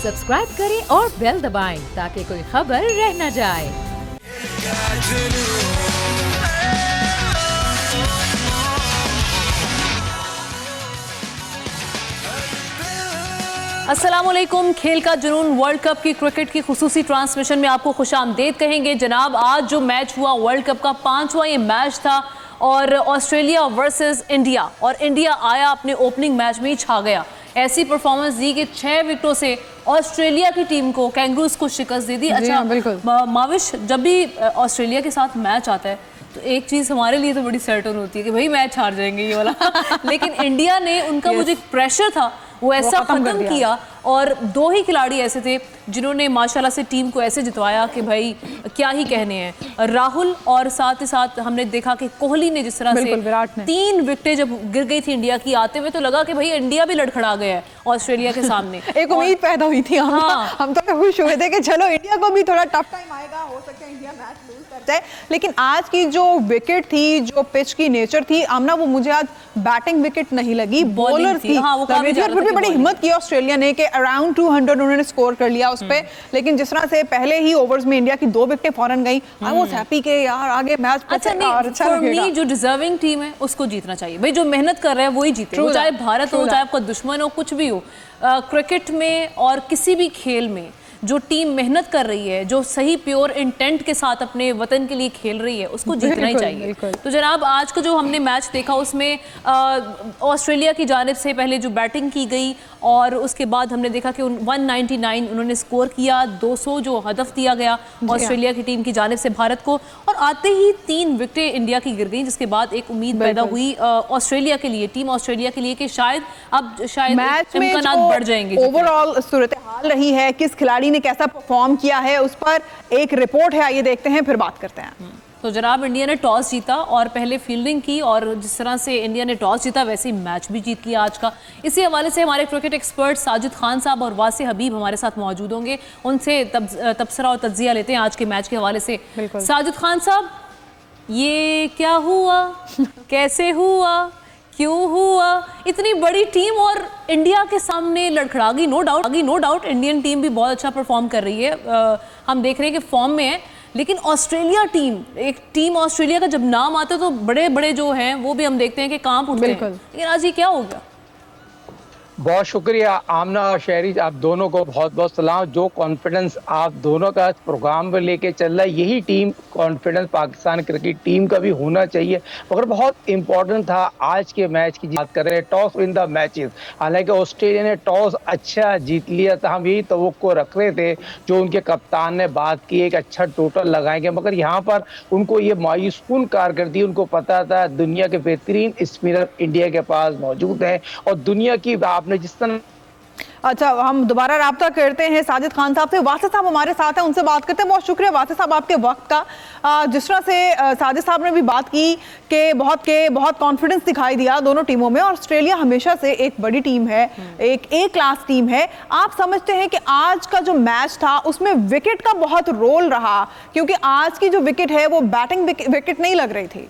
Subscribe करें और bell दबाएं ताकि कोई खबर रह न जाए। अस्सलामुअलैकुम। खेल का जुनून वर्ल्ड कप की क्रिकेट की खुसूसी ट्रांसमिशन में आपको खुशामदीद कहेंगे। जनाब, आज जो मैच हुआ वर्ल्ड कप का 5वां ये मैच था और ऑस्ट्रेलिया वर्सेस इंडिया, और इंडिया आया अपने ओपनिंग मैच में ही छा गया। ऐसी परफॉर्मेंस दी कि 6 विकेटों से ऑस्ट्रेलिया की टीम को, कैंगरूज को शिकस्त दे दी। अच्छा माविश, जब भी ऑस्ट्रेलिया के साथ मैच आता है तो एक चीज़ हमारे लिए तो बड़ी सर्टन होती है कि भाई मैच हार जाएंगे ये वाला लेकिन इंडिया ने उनका वो जो प्रेशर था वो ऐसा खत्म किया, और 2 ही खिलाड़ी ऐसे थे जिन्होंने माशाल्लाह से टीम को ऐसे जितवाया कि भाई क्या ही कहने हैं। राहुल, और साथ ही साथ हमने देखा कि कोहली ने जिस तरह से 3 विकेटें जब गिर गई थी इंडिया की आते हुए, तो लगा कि भाई इंडिया भी लड़खड़ा गया है ऑस्ट्रेलिया के सामने। एक उम्मीद पैदा हुई थी। हम तो खुश हुए थे कि चलो इंडिया को भी थोड़ा टफ टाइम आएगा, हो सकता है इंडिया मैच लूज कर जाए। लेकिन आज की जो विकेट थी, जो पिच की नेचर थी आमना, वो मुझे आज बैटिंग विकेट नहीं लगी, बॉलर थी। बड़ी हिम्मत की ऑस्ट्रेलिया ने कि अराउंड 200 उन्होंने स्कोर कर लिया उस पे। लेकिन जिस तरह से पहले ही ओवर्स में इंडिया की 2 विकेटें फौरन गई, आई वाज हैप्पी कि यार आगे मैच अच्छा लगेगा। जो डिजर्विंग टीम है उसको जीतना चाहिए भाई, जो मेहनत कर रहा है वही जीते, वो चाहे भारत हो, चाहे आपका दुश्मन हो, कुछ भी हो। क्रिकेट में और किसी भी खेल में जो टीम मेहनत कर रही है, जो सही प्योर इंटेंट के साथ अपने वतन के लिए खेल रही है, उसको जीतना ही चाहिए। तो जनाब, आज का जो हमने मैच देखा उसमें ऑस्ट्रेलिया की जानिब से पहले जो बैटिंग की गई और उसके बाद हमने देखा कि 199 उन्होंने स्कोर किया, 200 जो हदफ दिया गया ऑस्ट्रेलिया की टीम की जानिब से भारत को, और आते ही 3 विकेटें इंडिया की गिर गई, जिसके बाद एक उम्मीद पैदा हुई ऑस्ट्रेलिया के लिए, टीम ऑस्ट्रेलिया के लिए कि शायद इम्कानात बढ़ जाएंगे। ओवरऑल सूरत हाल रही है, किस खिलाड़ी ने कैसा परफॉर्म किया है, उस पर एक रिपोर्ट है, आइए देखते हैं, फिर बात करते हैं। तो जनाब, इंडिया ने टॉस जीता और पहले फील्डिंग की, और जिस तरह से इंडिया ने टॉस जीता वैसे ही मैच भी जीत लिया आज का। इसी हवाले से हमारे क्रिकेट एक्सपर्ट साजिद खान साहब और वासे हबीब हमारे साथ मौजूद होंगे, उनसे तबसरा और तज्जिया लेते हैं आज के मैच के हवाले से। साजिद खान साहब, ये क्या हुआ, कैसे हुआ, क्यों हुआ? इतनी बड़ी टीम और इंडिया के सामने लड़खड़ा गई। नो डाउट इंडियन टीम भी बहुत अच्छा परफॉर्म कर रही है, हम देख रहे हैं कि फॉर्म में है, लेकिन ऑस्ट्रेलिया टीम ऑस्ट्रेलिया का जब नाम आता है तो बड़े बड़े जो हैं वो भी हम देखते हैं कि कांप उठते हैं। लेकिन आज ये क्या हो गया? बहुत शुक्रिया आमना और शहरी, आप दोनों को बहुत बहुत सलाम। जो कॉन्फिडेंस आप दोनों का प्रोग्राम पर लेके चल रहा है, यही team confidence Pakistan cricket team का भी होना चाहिए। मगर बहुत इंपॉर्टेंट था आज के मैच की बात कर रहे हैं, टॉस विन द मैचेस। हालांकि ऑस्ट्रेलिया ने टॉस अच्छा जीत लिया था, हम यही तवक्को रख रहे थे, जो उनके कप्तान ने बात की एक अच्छा टोटल लगाएंगे, मगर यहाँ पर उनको ये मायूसकुन कारकर्दगी, उनको पता था दुनिया के बेहतरीन स्पिनर इंडिया के पास मौजूद हैं और दुनिया की आपने जिस तरह। अच्छा, हम दोबारा राब्ता करते हैं साजिद खान साहब से। वासिफ साहब हमारे साथ हैं, उनसे बात करते हैं। बहुत शुक्रिया वासिफ साहब आपके वक्त का। जिस तरह से साजिद साहब ने भी बात की कि बहुत कॉन्फिडेंस दिखाई दिया दोनों टीमों में। ऑस्ट्रेलिया हमेशा से एक बड़ी टीम है, एक क्लास टीम है। आप समझते हैं कि आज का जो मैच था उसमें विकेट का बहुत रोल रहा, क्योंकि आज की जो विकेट है वो बैटिंग विकेट नहीं लग रही थी?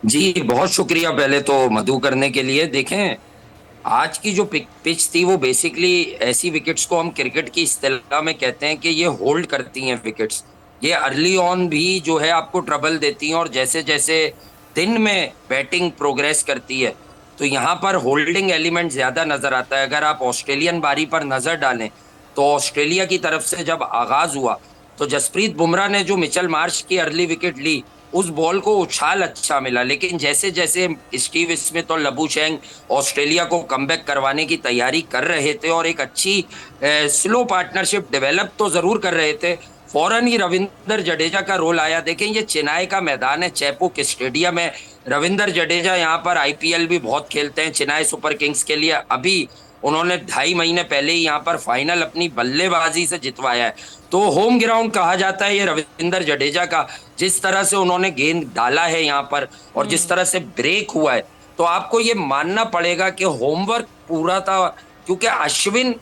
जी, बहुत शुक्रिया पहले तो मधु करने के लिए। देखें, आज की जो पिच थी वो बेसिकली ऐसी विकेट्स को हम क्रिकेट की इस्तिलाह में कहते हैं कि ये होल्ड करती हैं विकेट्स। ये अर्ली ऑन भी जो है आपको ट्रबल देती हैं, और जैसे जैसे दिन में बैटिंग प्रोग्रेस करती है तो यहाँ पर होल्डिंग एलिमेंट ज्यादा नजर आता है। अगर आप ऑस्ट्रेलियन बारी पर नजर डालें तो ऑस्ट्रेलिया की तरफ से जब आगाज हुआ तो जसप्रीत बुमराह ने जो मिचेल मार्श की अर्ली विकेट ली, उस बॉल को उछाल अच्छा मिला, लेकिन जैसे जैसे स्टीव स्मिथ और लबूशेंग ऑस्ट्रेलिया को कमबैक करवाने की तैयारी कर रहे थे और एक अच्छी स्लो पार्टनरशिप डेवलप तो जरूर कर रहे थे, फौरन ही रविंदर जडेजा का रोल आया। देखें, ये चेन्नई का मैदान है, चेपॉक स्टेडियम है। रविंदर जडेजा यहाँ पर आईपीएल भी बहुत खेलते हैं चेन्नई सुपर किंग्स के लिए। अभी उन्होंने 2.5 महीने पहले ही यहाँ पर फाइनल अपनी बल्लेबाजी से जितवाया है, तो होम ग्राउंड कहा जाता है ये रविंदर जडेजा का। जिस तरह से उन्होंने गेंद डाला है यहाँ पर और जिस तरह से ब्रेक हुआ है, तो आपको ये मानना पड़ेगा कि होमवर्क पूरा था, क्योंकि अश्विन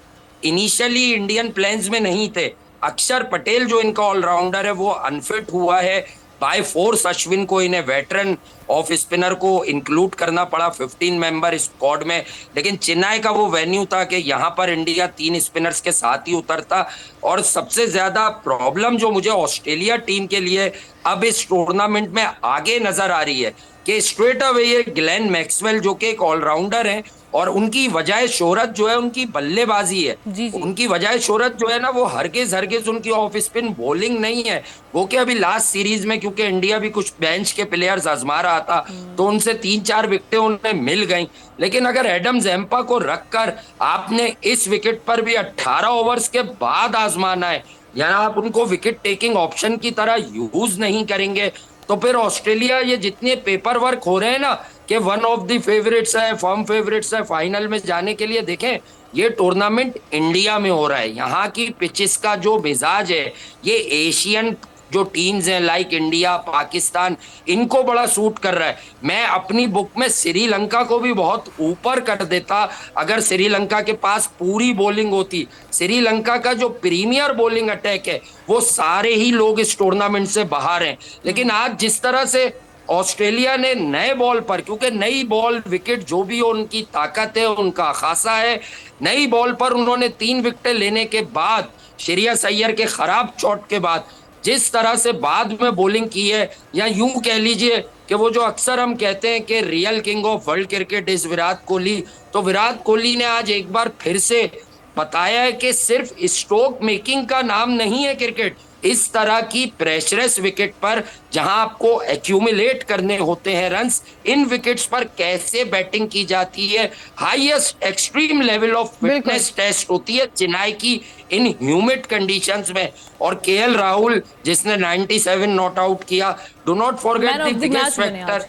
इनिशियली इंडियन प्लान्स में नहीं थे। अक्षर पटेल जो इनका ऑलराउंडर है वो अनफिट हुआ है, बाय फोर्स अश्विन को, इन्हें वेटरन ऑफ स्पिनर को इंक्लूड करना पड़ा 15 मेंबर स्क्वाड में। लेकिन चेन्नई का वो वेन्यू था कि यहाँ पर इंडिया 3 स्पिनर्स के साथ ही उतरता। और सबसे ज्यादा प्रॉब्लम जो मुझे ऑस्ट्रेलिया टीम के लिए अब इस टूर्नामेंट में आगे नजर आ रही है कि स्ट्रेट अवे ये ग्लेन मैक्सवेल जो कि एक ऑलराउंडर है, और उनकी वजह शोहरत जो है उनकी बल्लेबाजी है। जी जी। उनकी वजह शोहरत जो है ना, वो हरगिज उनकी ऑफ स्पिन बॉलिंग नहीं है। वो कि अभी लास्ट सीरीज में क्योंकि इंडिया भी कुछ बेंच के प्लेयर्स आजमा रहा था तो उनसे 3-4 विकेटें उन्हें मिल गई। लेकिन अगर एडम ज़ैम्पा को रखकर आपने इस विकेट पर भी 18 ओवर्स के बाद आजमाना है, यानी आप उनको विकेट टेकिंग ऑप्शन की तरह यूज नहीं करेंगे, तो फिर ऑस्ट्रेलिया ये जितने पेपर वर्क हो रहे हैं ना कि वन ऑफ द फेवरेट्स है, फर्म फेवरेट्स है फाइनल में जाने के लिए, देखें ये टूर्नामेंट इंडिया में हो रहा है। यहाँ की पिचेस का जो मिजाज है ये एशियन जो टीम्स हैं लाइक इंडिया, पाकिस्तान, इनको बड़ा सूट कर रहा है। मैं अपनी बुक में श्रीलंका को भी बहुत ऊपर कर देता अगर श्रीलंका के पास पूरी बॉलिंग होती। श्रीलंका का जो प्रीमियर बॉलिंग अटैक है वो सारे ही लोग इस टूर्नामेंट से बाहर हैं। लेकिन आज जिस तरह से ऑस्ट्रेलिया ने नए बॉल पर, क्योंकि नई बॉल विकेट जो भी हो उनकी ताकत है, उनका खासा है, नई बॉल पर उन्होंने 3 विकेटें लेने के बाद, श्रेयस अय्यर के खराब शॉट के बाद जिस तरह से बाद में बॉलिंग की है, या यूं कह लीजिए कि वो जो अक्सर हम कहते हैं कि real king of world cricket is Virat Kohli, तो विराट कोहली ने आज एक बार फिर से बताया है कि सिर्फ स्ट्रोक मेकिंग का नाम नहीं है क्रिकेट। इस तरह की प्रेशरस विकेट पर जहां आपको एक्यूमुलेट करने होते हैं रन्स, इन विकेट्स पर कैसे बैटिंग की जाती है, highest extreme level of fitness test होती है चेन्नई की इन ह्यूमिड कंडीशंस में। और केएल राहुल जिसने 97 नॉट आउट किया, do not forget the biggest factor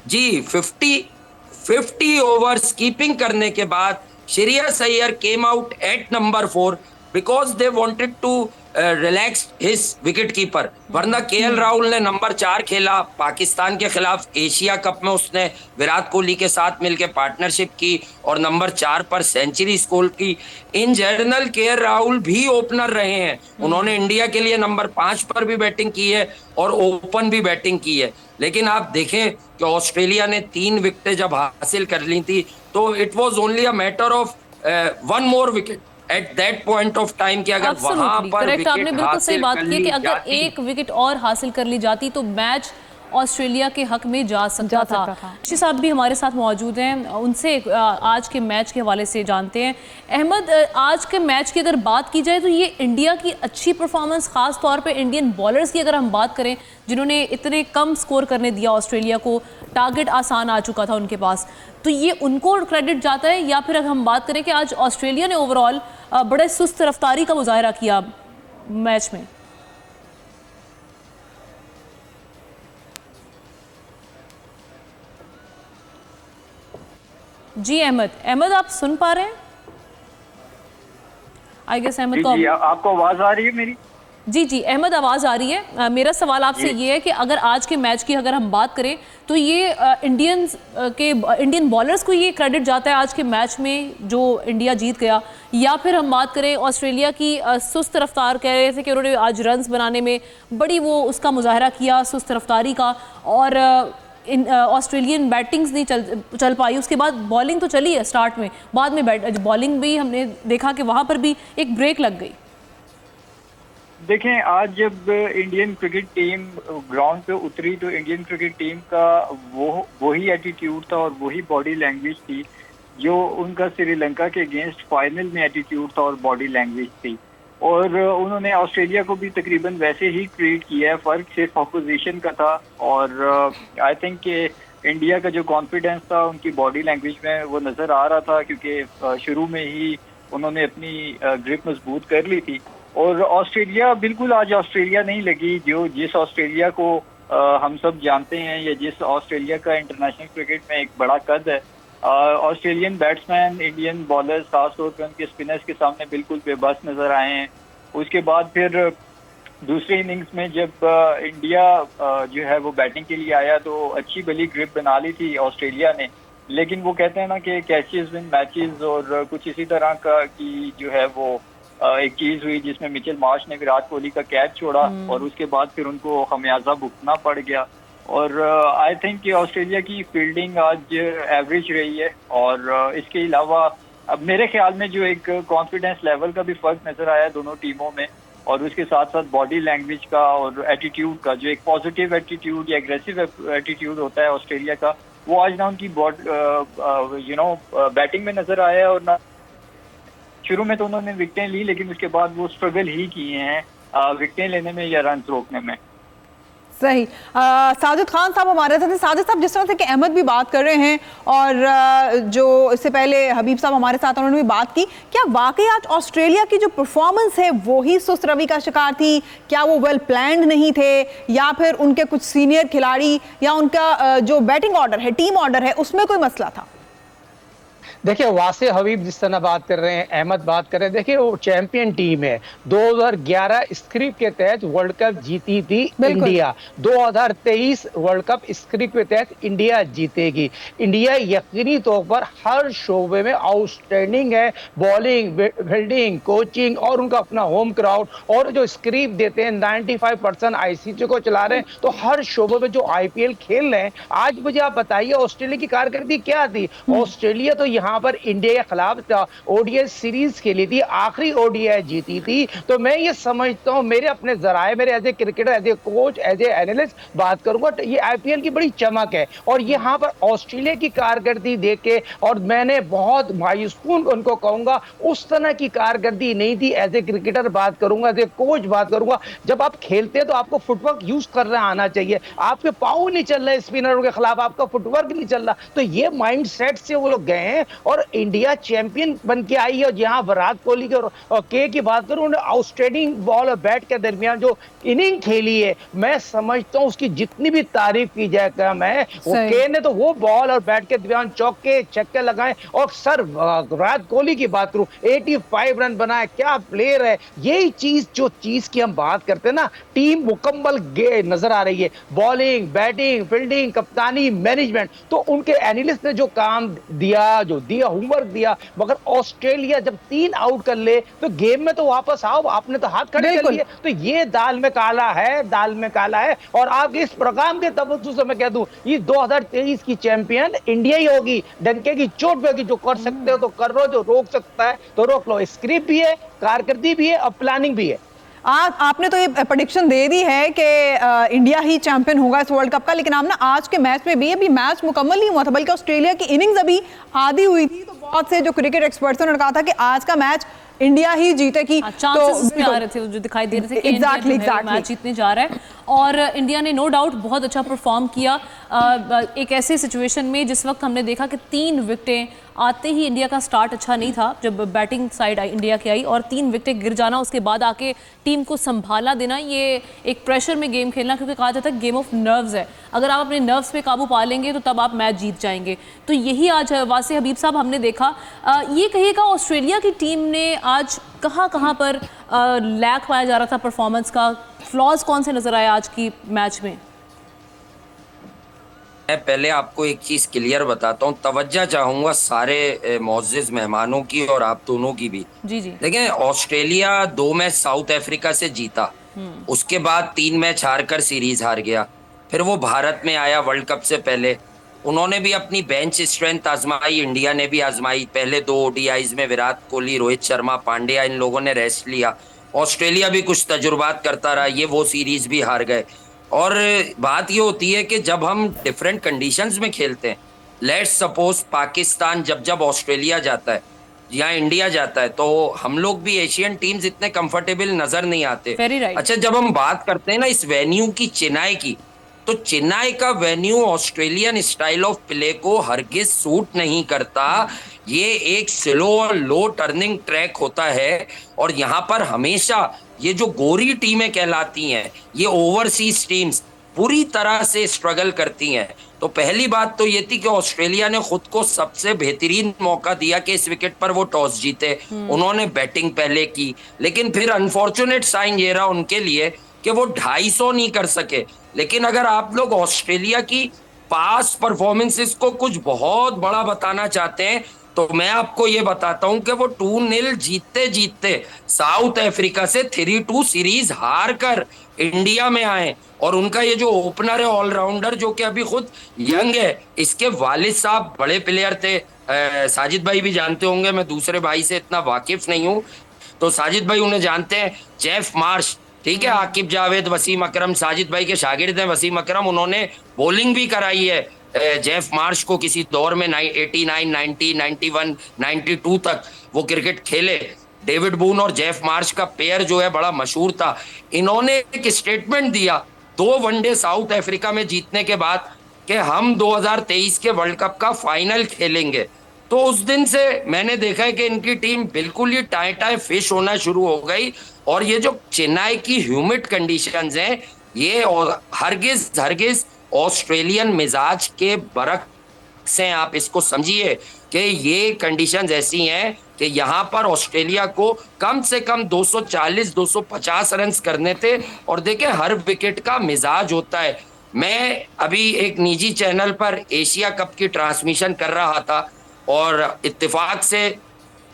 जी, 50 ओवर्स कीपिंग करने के बाद Shreyas Iyer came out at number 4 because they wanted to relax his wicket keeper. वरना केएल राहुल ने नंबर 4 खेला पाकिस्तान के खिलाफ एशिया कप में, उसने विराट कोहली के साथ मिलकर पार्टनरशिप की और नंबर 4 पर सेंचुरी स्कोर की। इन जनरल केएल राहुल भी ओपनर रहे हैं, उन्होंने इंडिया के लिए नंबर 5 पर भी बैटिंग की है और ओपन भी बैटिंग की है। लेकिन आप देखें कि ऑस्ट्रेलिया ने 3 विकेटें जब हासिल कर ली थी तो it was only a matter of 1 more wicket at that point of time कि अगर वहां पर करेक्ट, आपने बिल्कुल सही बात की कि अगर एक विकेट और हासिल कर ली जाती तो मैच ऑस्ट्रेलिया के हक में जा सकता था। ऋषि साहब भी हमारे साथ मौजूद हैं, उनसे आज के मैच के हवाले से जानते हैं। अहमद, आज के मैच की अगर बात की जाए तो ये इंडिया की अच्छी परफॉर्मेंस, खास तौर पे इंडियन बॉलर्स की अगर हम बात करें जिन्होंने इतने कम स्कोर करने दिया ऑस्ट्रेलिया को, टारगेट आसान आ चुका था उनके पास, तो ये उनको क्रेडिट जाता है, या फिर अगर हम बात करें कि आज ऑस्ट्रेलिया ने ओवरऑल बड़े सुस्त रफ्तारी का मुजाहरा किया मैच में? जी अहमद आप सुन पा रहे हैं? आई गेस अहमद को जी, आपको आवाज आ रही है मेरी? जी अहमद आवाज़ आ रही है। मेरा सवाल आपसे ये है कि अगर आज के मैच की अगर हम बात करें तो ये इंडियन बॉलर्स को ये क्रेडिट जाता है आज के मैच में जो इंडिया जीत गया, या फिर हम बात करें ऑस्ट्रेलिया की सुस्त रफ्तार, कह रहे थे कि उन्होंने आज रन्स बनाने में बड़ी वो उसका मुजाहरा किया सुस्त रफ्तारी का, और ऑस्ट्रेलियन बैटिंग्स नहीं चल पाई, उसके बाद बॉलिंग तो चली है स्टार्ट में, बाद में बॉलिंग भी हमने देखा कि वहाँ पर भी एक ब्रेक लग गई। देखें, आज जब इंडियन क्रिकेट टीम ग्राउंड पे उतरी तो इंडियन क्रिकेट टीम का वही एटीट्यूड था और वही बॉडी लैंग्वेज थी जो उनका श्रीलंका के अगेंस्ट फाइनल में एटीट्यूड था और बॉडी लैंग्वेज थी, और उन्होंने ऑस्ट्रेलिया को भी तकरीबन वैसे ही ट्रीट किया है। फर्क सिर्फ अपोजिशन का था, और आई थिंक कि इंडिया का जो कॉन्फिडेंस था उनकी बॉडी लैंग्वेज में वो नज़र आ रहा था, क्योंकि शुरू में ही उन्होंने अपनी ग्रिप मजबूत कर ली थी। और ऑस्ट्रेलिया बिल्कुल आज ऑस्ट्रेलिया नहीं लगी जो जिस ऑस्ट्रेलिया को हम सब जानते हैं, या जिस ऑस्ट्रेलिया का इंटरनेशनल क्रिकेट में एक बड़ा कद है। ऑस्ट्रेलियन बैट्समैन, इंडियन बॉलर्स खासतौर पर उनके स्पिनर्स के सामने बिल्कुल बेबस नजर आए हैं। उसके बाद फिर दूसरी इनिंग्स में जब इंडिया जो है वो बैटिंग के लिए आया तो अच्छी भली ग्रिप बना ली थी ऑस्ट्रेलिया ने, लेकिन वो कहते हैं ना कि कैचेस विन मैचेस, और कुछ इसी तरह का की जो है वो एक चीज हुई जिसमें मिचेल मार्श ने विराट कोहली का कैच छोड़ा और उसके बाद फिर उनको खमियाजा भुगतना पड़ गया। और आई थिंक कि ऑस्ट्रेलिया की फील्डिंग आज एवरेज रही है। और इसके अलावा अब मेरे ख्याल में जो एक कॉन्फिडेंस लेवल का भी फर्क नजर आया है दोनों टीमों में, और उसके साथ साथ बॉडी लैंग्वेज का और एटीट्यूड का, जो एक पॉजिटिव एटीट्यूड या एग्रेसिव एटीट्यूड होता है ऑस्ट्रेलिया का, वो आज ना उनकी बैटिंग में नजर आया है। और ना शुरू में तो उन्होंने विकेटें ली, लेकिन उसके बाद वो स्ट्रगल ही किए हैं विकेटें लेने में या रन रोकने में। सही। साजिद खान साहब हमारे साथ हैं। साजिद साहब, जिस तरह से कि अहमद भी बात कर रहे हैं और जो इससे पहले हबीब साहब हमारे साथ उन्होंने भी बात की, क्या वाकई आज ऑस्ट्रेलिया की जो परफॉर्मेंस है वो ही सुस्त रवि का शिकार थी? क्या वो वेल प्लान्ड नहीं थे, या फिर उनके कुछ सीनियर खिलाड़ी या उनका जो बैटिंग ऑर्डर है, टीम ऑर्डर है, उसमें कोई मसला था? देखिए, वासे हबीब जिस तरह बात कर रहे हैं, अहमद बात कर रहे हैं, देखिए वो चैंपियन टीम है। 2011 स्क्रिप्ट के तहत वर्ल्ड कप जीती थी इंडिया। 2023 वर्ल्ड कप स्क्रिप्ट के तहत इंडिया जीतेगी। इंडिया यकीनी तौर पर हर शोबे में आउटस्टैंडिंग है, बॉलिंग, फील्डिंग, कोचिंग और उनका अपना होम क्राउड, और जो स्क्रिप्ट देते हैं 95% आईसीसी को चला रहे हैं, तो हर शोबे में जो आईपीएल खेल रहे हैं। आज मुझे आप बताइए ऑस्ट्रेलिया की कारकर्दगी क्या थी? ऑस्ट्रेलिया तो यहाँ पर इंडिया के खिलाफ ओडीआई सीरीज खेली थी, आखिरी ओडीआई जीती थी। तो मैं ये समझता हूँ, मेरे अपने जराए, मेरे as a cricketer, as a coach, as a analyst बात करूंगा, तो ये आईपीएल की बड़ी चमक है। और यहाँ पर ऑस्ट्रेलिया की कारकर्दगी देख के, और मैंने बहुत मायूसून उनको कहूंगा, उस तरह की कारकर्दगी नहीं थी। एज ए क्रिकेटर बात करूंगा, एज ए कोच बात करूंगा, जब आप खेलते हैं तो आपको फुटवर्क यूज करना आना चाहिए। आपके पाँव नहीं चल रहे स्पिनरों के खिलाफ, आपका फुटवर्क नहीं चल रहा, तो ये माइंड सेट से वो लोग गए हैं और इंडिया चैंपियन बन के आई है। और जहां विराट कोहली के और के की बात करूं, उन्होंने आउटस्टैंडिंग बॉल और बैट के दरमियान जो इनिंग खेली है, मैं समझता हूं उसकी जितनी भी तारीफ की जाए कम है। वो के ने तो वो बॉल और बैट के दरमियान चौके छक्के लगाए। और सर विराट कोहली की बात करूं, 85 रन बनाए, क्या प्लेयर है। यही चीज जो चीज की हम बात करते हैं ना, टीम मुकम्मल नजर आ रही है, बॉलिंग, बैटिंग, फील्डिंग, कप्तानी, मैनेजमेंट। तो उनके एनालिस्ट ने जो काम दिया, जो दिया, होमवर्क दिया, मगर ऑस्ट्रेलिया जब 3 आउट कर ले तो गेम में तो वापस आओ, आपने तो हाथ खड़े कर लिए। तो ये दाल में काला है, दाल में काला है। और आप इस प्रोग्राम के तवज्जो से मैं कह दूं, ये 2023 की चैंपियन इंडिया ही होगी। डंके की चोट पे होगी। जो कर सकते हो तो कर लो, जो रोक सकता है तो रोक लो। स्क्रिप्ट भी है, कारकर्दगी भी है और प्लानिंग भी है। आपने तो ये प्रेडिक्शन दे दी है कि इंडिया ही चैंपियन होगा इस वर्ल्ड कप का, लेकिन आप ना आज के मैच में भी, अभी मैच मुकम्मल नहीं हुआ था, बल्कि ऑस्ट्रेलिया की इनिंग्स अभी आधी हुई थी, तो बहुत से जो क्रिकेट एक्सपर्ट्स हैं उन्होंने कहा था कि आज का मैच इंडिया ही जीतेगी। चांसेस भी आ रहे थे, जो दिखाई दे रहे थे कि इंडिया मैच जीतने जा रहा है। और इंडिया ने नो डाउट बहुत अच्छा परफॉर्म किया एक ऐसे सिचुएशन में जिस वक्त हमने देखा कि 3 विकेटें आते ही इंडिया का स्टार्ट अच्छा नहीं था, जब बैटिंग साइड आई इंडिया की आई और 3 विकेटें गिर जाना, उसके बाद आके टीम को संभालना देना, ये एक प्रेशर में गेम खेलना, क्योंकि कहा जाता है गेम ऑफ नर्व्स है। अगर आप अपने नर्व्स पे काबू पा लेंगे तो तब आप मैच जीत जाएंगे। तो यही आज वासे हबीब साहब हमने देखा। ये कहिएगा ऑस्ट्रेलिया की टीम ने आज कहाँ पर लैक पाया जा रहा था परफॉर्मेंस का, फ्लॉज कौन से नजर आए आज की मैच में? मैं पहले आपको एक चीज क्लियर बताता हूँ, तवज्जो चाहूंगा सारे मोअज़्ज़िज़ मेहमानों की और आप दोनों की भी। जी। देखें, ऑस्ट्रेलिया 2 मैच साउथ अफ्रीका से जीता, उसके बाद 3 मैच हारकर सीरीज हार गया। फिर वो भारत में आया वर्ल्ड कप से पहले, उन्होंने भी अपनी बेंच स्ट्रेंथ आजमाई, इंडिया ने भी आजमाई। पहले 2 ओडीआईज में विराट कोहली, रोहित शर्मा, पांड्या, इन लोगों ने रेस्ट लिया। ऑस्ट्रेलिया भी कुछ तजुर्बात करता रहा, ये वो सीरीज भी हार गए। और बात ये होती है कि जब हम डिफरेंट कंडीशंस में खेलते हैं, लेट्स सपोज पाकिस्तान जब ऑस्ट्रेलिया जाता है या इंडिया जाता है, तो हम लोग भी एशियन टीम्स इतने कंफर्टेबल नजर नहीं आते। right. अच्छा, जब हम बात करते हैं ना इस वेन्यू की, चेन्नई की, तो चेन्नई का venue Australian style of play को हरगिज सूट नहीं करता। ये एक स्लो और लो टर्निंग ट्रैक होता है, और यहाँ पर हमेशा ये जो गोरी टीमें कहलाती हैं, ये ओवरसीज टीम्स पूरी तरह से स्ट्रगल करती हैं। तो पहली बात तो ये थी कि ऑस्ट्रेलिया ने खुद को सबसे बेहतरीन मौका दिया कि इस विकेट पर वो टॉस जीते, उन्होंने बैटिंग पहले की, लेकिन फिर अनफॉर्चुनेट साइन ये रहा उनके लिए कि वो 250 नहीं कर सके। लेकिन अगर आप लोग ऑस्ट्रेलिया की पास परफॉर्मेंसेस को कुछ बहुत बड़ा बताना चाहते हैं, तो मैं आपको ये बताता हूं कि वो 2-0 जीतते जीतते साउथ अफ्रीका से 3-2 सीरीज हार कर इंडिया में आए। और उनका ये जो ओपनर है ऑलराउंडर, जो कि अभी खुद यंग है, इसके वालिद साहब बड़े प्लेयर थे। साजिद भाई भी जानते होंगे, मैं दूसरे भाई से इतना वाकिफ नहीं हूं, तो साजिद भाई उन्हें जानते हैं। जेफ मार्श, ठीक है, आकिब जावेद, वसीम अकरम साजिद भाई के शागिर्द हैं। वसीम अकरम, उन्होंने बॉलिंग भी कराई है जेफ मार्श को किसी दौर में 89, 90, 91, 92 तक वो क्रिकेट खेले। डेविड बून और जेफ मार्श का पेयर जो है बड़ा मशहूर था। इन्होंने एक स्टेटमेंट दिया 2 वनडे साउथ अफ्रीका में जीतने के बाद कि हम 2023 के वर्ल्ड कप का फाइनल खेलेंगे। तो उस दिन से मैंने देखा है कि इनकी टीम बिल्कुल ही टाई टाई फिश होना शुरू हो गई। और ये जो चेन्नई की ह्यूमिड कंडीशंस हैं, ये हरगिज हरगिज ऑस्ट्रेलियन मिजाज के बरक से, आप इसको समझिए कि ये कंडीशंस ऐसी हैं कि यहाँ पर ऑस्ट्रेलिया को कम से कम 240-250 रन करने थे। और देखें, हर विकेट का मिजाज होता है। मैं अभी एक निजी चैनल पर एशिया कप की ट्रांसमिशन कर रहा था और इत्तेफाक से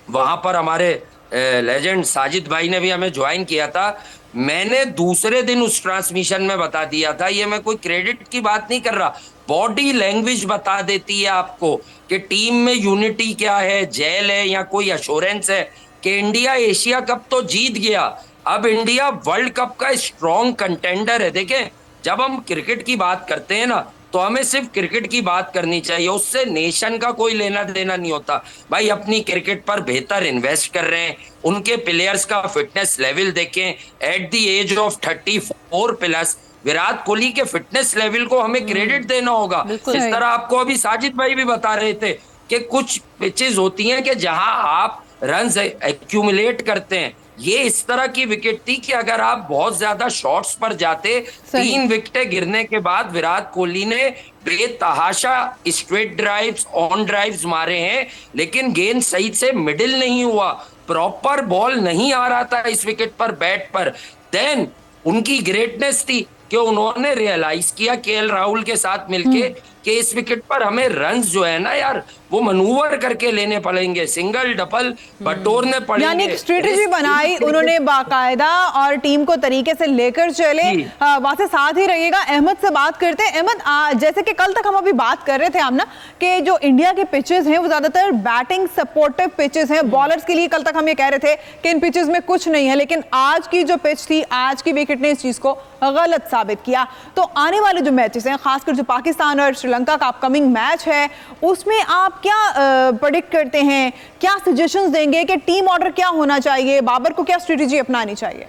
वहां पर हमारे लेजेंड साजिद भाई ने भी हमें ज्वाइन किया था। मैंने दूसरे दिन उस ट्रांसमिशन में बता दिया था, ये मैं कोई क्रेडिट की बात नहीं कर रहा, बॉडी लैंग्वेज बता देती है आपको कि टीम में यूनिटी क्या है, जेल है या कोई अश्योरेंस है कि इंडिया एशिया कप तो जीत गया, अब इंडिया वर्ल्ड कप का स्ट्रॉन्ग कंटेंडर है। देखें, जब हम क्रिकेट की बात करते हैं ना, तो हमें सिर्फ क्रिकेट की बात करनी चाहिए, उससे नेशन का कोई लेना देना नहीं होता। भाई अपनी क्रिकेट पर बेहतर इन्वेस्ट कर रहे हैं, उनके प्लेयर्स का फिटनेस लेवल देखें। At the age of 34 plus Virat Kohli के फिटनेस लेवल को हमें क्रेडिट देना होगा। इस तरह आपको अभी साजिद भाई भी बता रहे थे कि कुछ पिचेस होती हैं कि जहां आप रन एक्यूमुलेट करते हैं। ये इस तरह की विकेट थी कि अगर आप बहुत ज्यादा शॉट्स पर जाते, 3 विकेटें गिरने के बाद विराट कोहली ने बेतहाशा स्ट्रेट ड्राइव्स, ऑन ड्राइव्स मारे हैं, लेकिन गेंद सही से मिडिल नहीं हुआ, प्रॉपर बॉल नहीं आ रहा था इस विकेट पर, बैट पर। देन उनकी ग्रेटनेस थी कि उन्होंने रियलाइज किया केएल राहुल के साथ मिलके कि इस विकेट पर हमें रन्स जो है ना यार, वो मनूवर करके लेने पड़ेंगे, सिंगल डबल बटोरने पड़ेंगे। यानी स्ट्रेटेजी बनाई उन्होंने बाकायदा और टीम को तरीके से लेकर चले। वहां साथ ही रहिएगा, अहमद से बात करते हैं। अहमद, जैसे कि कल तक हम अभी बात कर रहे थे आमना कि जो इंडिया के पिचेस हैं वो ज्यादातर बैटिंग सपोर्टिव पिचेस हैं, बॉलर्स के लिए कल तक हम ये कह रहे थे कि इन पिचेस में कुछ नहीं है, लेकिन आज की जो पिच थी, आज की विकेट ने इस चीज को गलत साबित किया। तो आने वाले जो मैचेस हैं, खासकर जो पाकिस्तान और श्रीलंका का अपकमिंग मैच है, उसमें आप क्या प्रेडिक्ट करते हैं, क्या सजेशंस देंगे कि टीम ऑर्डर क्या होना चाहिए, बाबर को क्या स्ट्रेटेजी अपनानी चाहिए?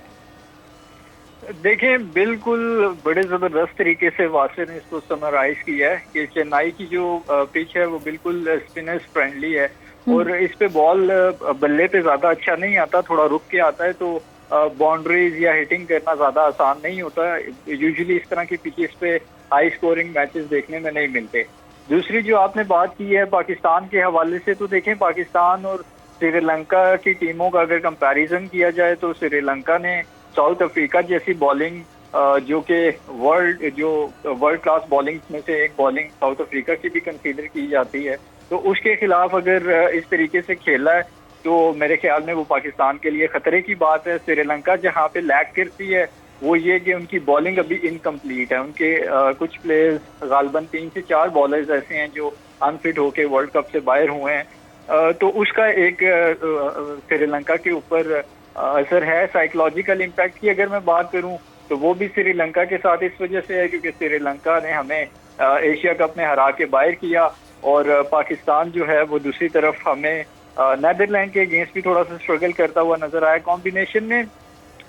देखें, बिल्कुल बड़े जबरदस्त तरीके से वासे ने इसको समराइज किया है कि चेन्नई की जो पिच है वो बिल्कुल स्पिनर्स फ्रेंडली है और इस पे बॉल बल्ले पे ज्यादा अच्छा नहीं आता, थोड़ा रुक के आता है, तो बाउंड्रीज या हिटिंग करना ज्यादा आसान नहीं होता। यूजुअली इस तरह की पिचेस पे हाई स्कोरिंग मैचेस देखने में नहीं मिलते। दूसरी जो आपने बात की है पाकिस्तान के हवाले से, तो देखें पाकिस्तान और श्रीलंका की टीमों का अगर कंपैरिजन किया जाए तो श्रीलंका ने साउथ अफ्रीका जैसी बॉलिंग जो कि वर्ल्ड क्लास बॉलिंग में से एक बॉलिंग साउथ अफ्रीका की भी कंसीडर की जाती है, तो उसके खिलाफ अगर इस तरीके से खेला है तो मेरे ख्याल में वो पाकिस्तान के लिए खतरे की बात है। श्रीलंका जहाँ पे लैग करती है वो ये कि उनकी बॉलिंग अभी इनकम्प्लीट है। उनके कुछ प्लेयर्स, गालबन 3 से 4 बॉलर्स ऐसे हैं जो अनफिट होके वर्ल्ड कप से बाहर हुए हैं, तो उसका एक श्रीलंका के ऊपर असर है। साइकोलॉजिकल इम्पैक्ट की अगर मैं बात करूं तो वो भी श्रीलंका के साथ इस वजह से है क्योंकि श्रीलंका ने हमें एशिया कप में हरा के बाहर किया और पाकिस्तान जो है वो दूसरी तरफ हमें नीदरलैंड के अगेंस्ट भी थोड़ा सा स्ट्रगल करता हुआ नजर आया। कॉम्बिनेशन में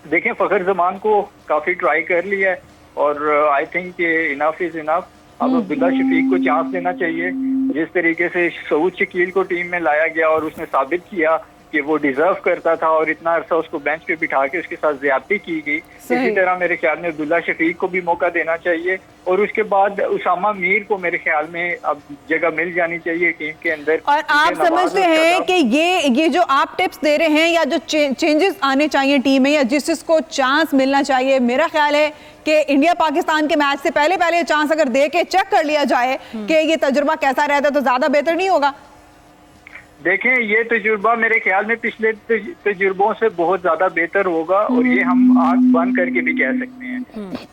देखें फखर जमान को काफी ट्राई कर लिया है और I think enough is enough. अब अब्दुल्ला शफीक को चांस देना चाहिए। जिस तरीके से सऊद शकील को टीम में लाया गया और उसने साबित किया कि वो डिजर्व करता था और इतना अरसा उसको बेंच पे बिठा के उसके साथ ज्यादती की गई, इसी तरह मेरे ख्याल में अब्दुल्ला शफीक को भी मौका देना चाहिए और उसके बाद उसामा मीर को मेरे ख्याल में अब जगह मिल जानी चाहिए टीम के अंदर। और आप समझते हैं कि ये जो आप टिप्स दे रहे हैं या जो चेंजेस आने चाहिए टीम में या जिसको चांस मिलना चाहिए, मेरा ख्याल है कि इंडिया पाकिस्तान के मैच से पहले चांस अगर दे के चेक कर लिया जाए कि ये तजुर्बा कैसा रहता है तो ज्यादा बेहतर नहीं होगा? देखें, ये तजुर्बा मेरे ख्याल में पिछले तजुर्बों से बहुत ज्यादा बेहतर होगा और ये हम आंख बंद करके भी कह सकते हैं।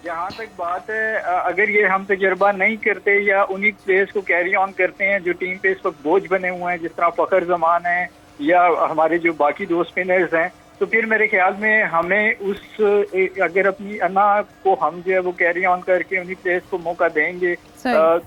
जहाँ तक बात है, अगर ये हम तजुर्बा नहीं करते या उन्हीं प्लेयर्स को कैरी ऑन करते हैं जो टीम पे इस वक्त बोझ बने हुए हैं, जिस तरह फखर जमान है या हमारे जो बाकी दो स्पिनर्स हैं, तो फिर मेरे ख्याल में हमें अगर अपनी अन्ना को हम जो है वो कैरी ऑन करके उन्हीं प्लेयर्स को मौका देंगे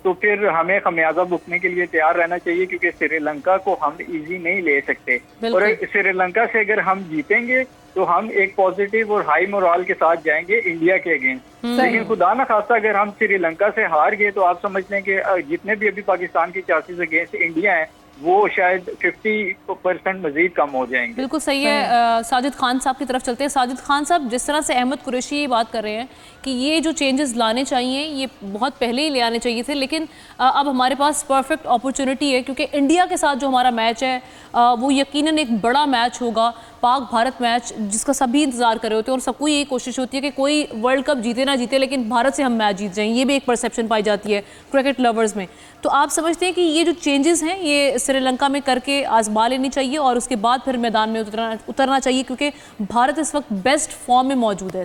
तो फिर हमें खमियाजा भुगतने के लिए तैयार रहना चाहिए, क्योंकि श्रीलंका को हम इजी नहीं ले सकते। और श्रीलंका से अगर हम जीतेंगे तो हम एक पॉजिटिव और हाई मोरल के साथ जाएंगे इंडिया के अगेंस्ट। लेकिन खुदा ना खास्ता अगर हम श्रीलंका से हार गए तो आप समझ लें कि जितने भी अभी पाकिस्तान की चांसेस अगेंस्ट इंडिया है वो शायद 50% मजीद कम हो जाएंगे। बिल्कुल सही है। साजिद खान साहब की तरफ चलते हैं। साजिद खान साहब, जिस तरह से अहमद कुरैशी ये बात कर रहे हैं कि ये जो चेंजेस लाने चाहिए ये बहुत पहले ही ले आने चाहिए थे, लेकिन अब हमारे पास परफेक्ट अपॉर्चुनिटी है, क्योंकि इंडिया के साथ जो हमारा मैच है वो यकीनन एक बड़ा मैच होगा, पाक भारत मैच, जिसका सभी इंतजार कर रहे होते हैं और सबको यही कोशिश होती है कि कोई वर्ल्ड कप जीते ना जीते लेकिन भारत से हम मैच जीत जाएं। ये भी एक परसेप्शन पाई जाती है क्रिकेट लवर्स में। तो आप समझते हैं कि ये जो चेंजेस हैं ये श्रीलंका में करके आजमा लेनी चाहिए और उसके बाद फिर मैदान में उतरना चाहिए, क्योंकि भारत इस वक्त बेस्ट फॉर्म में मौजूद है।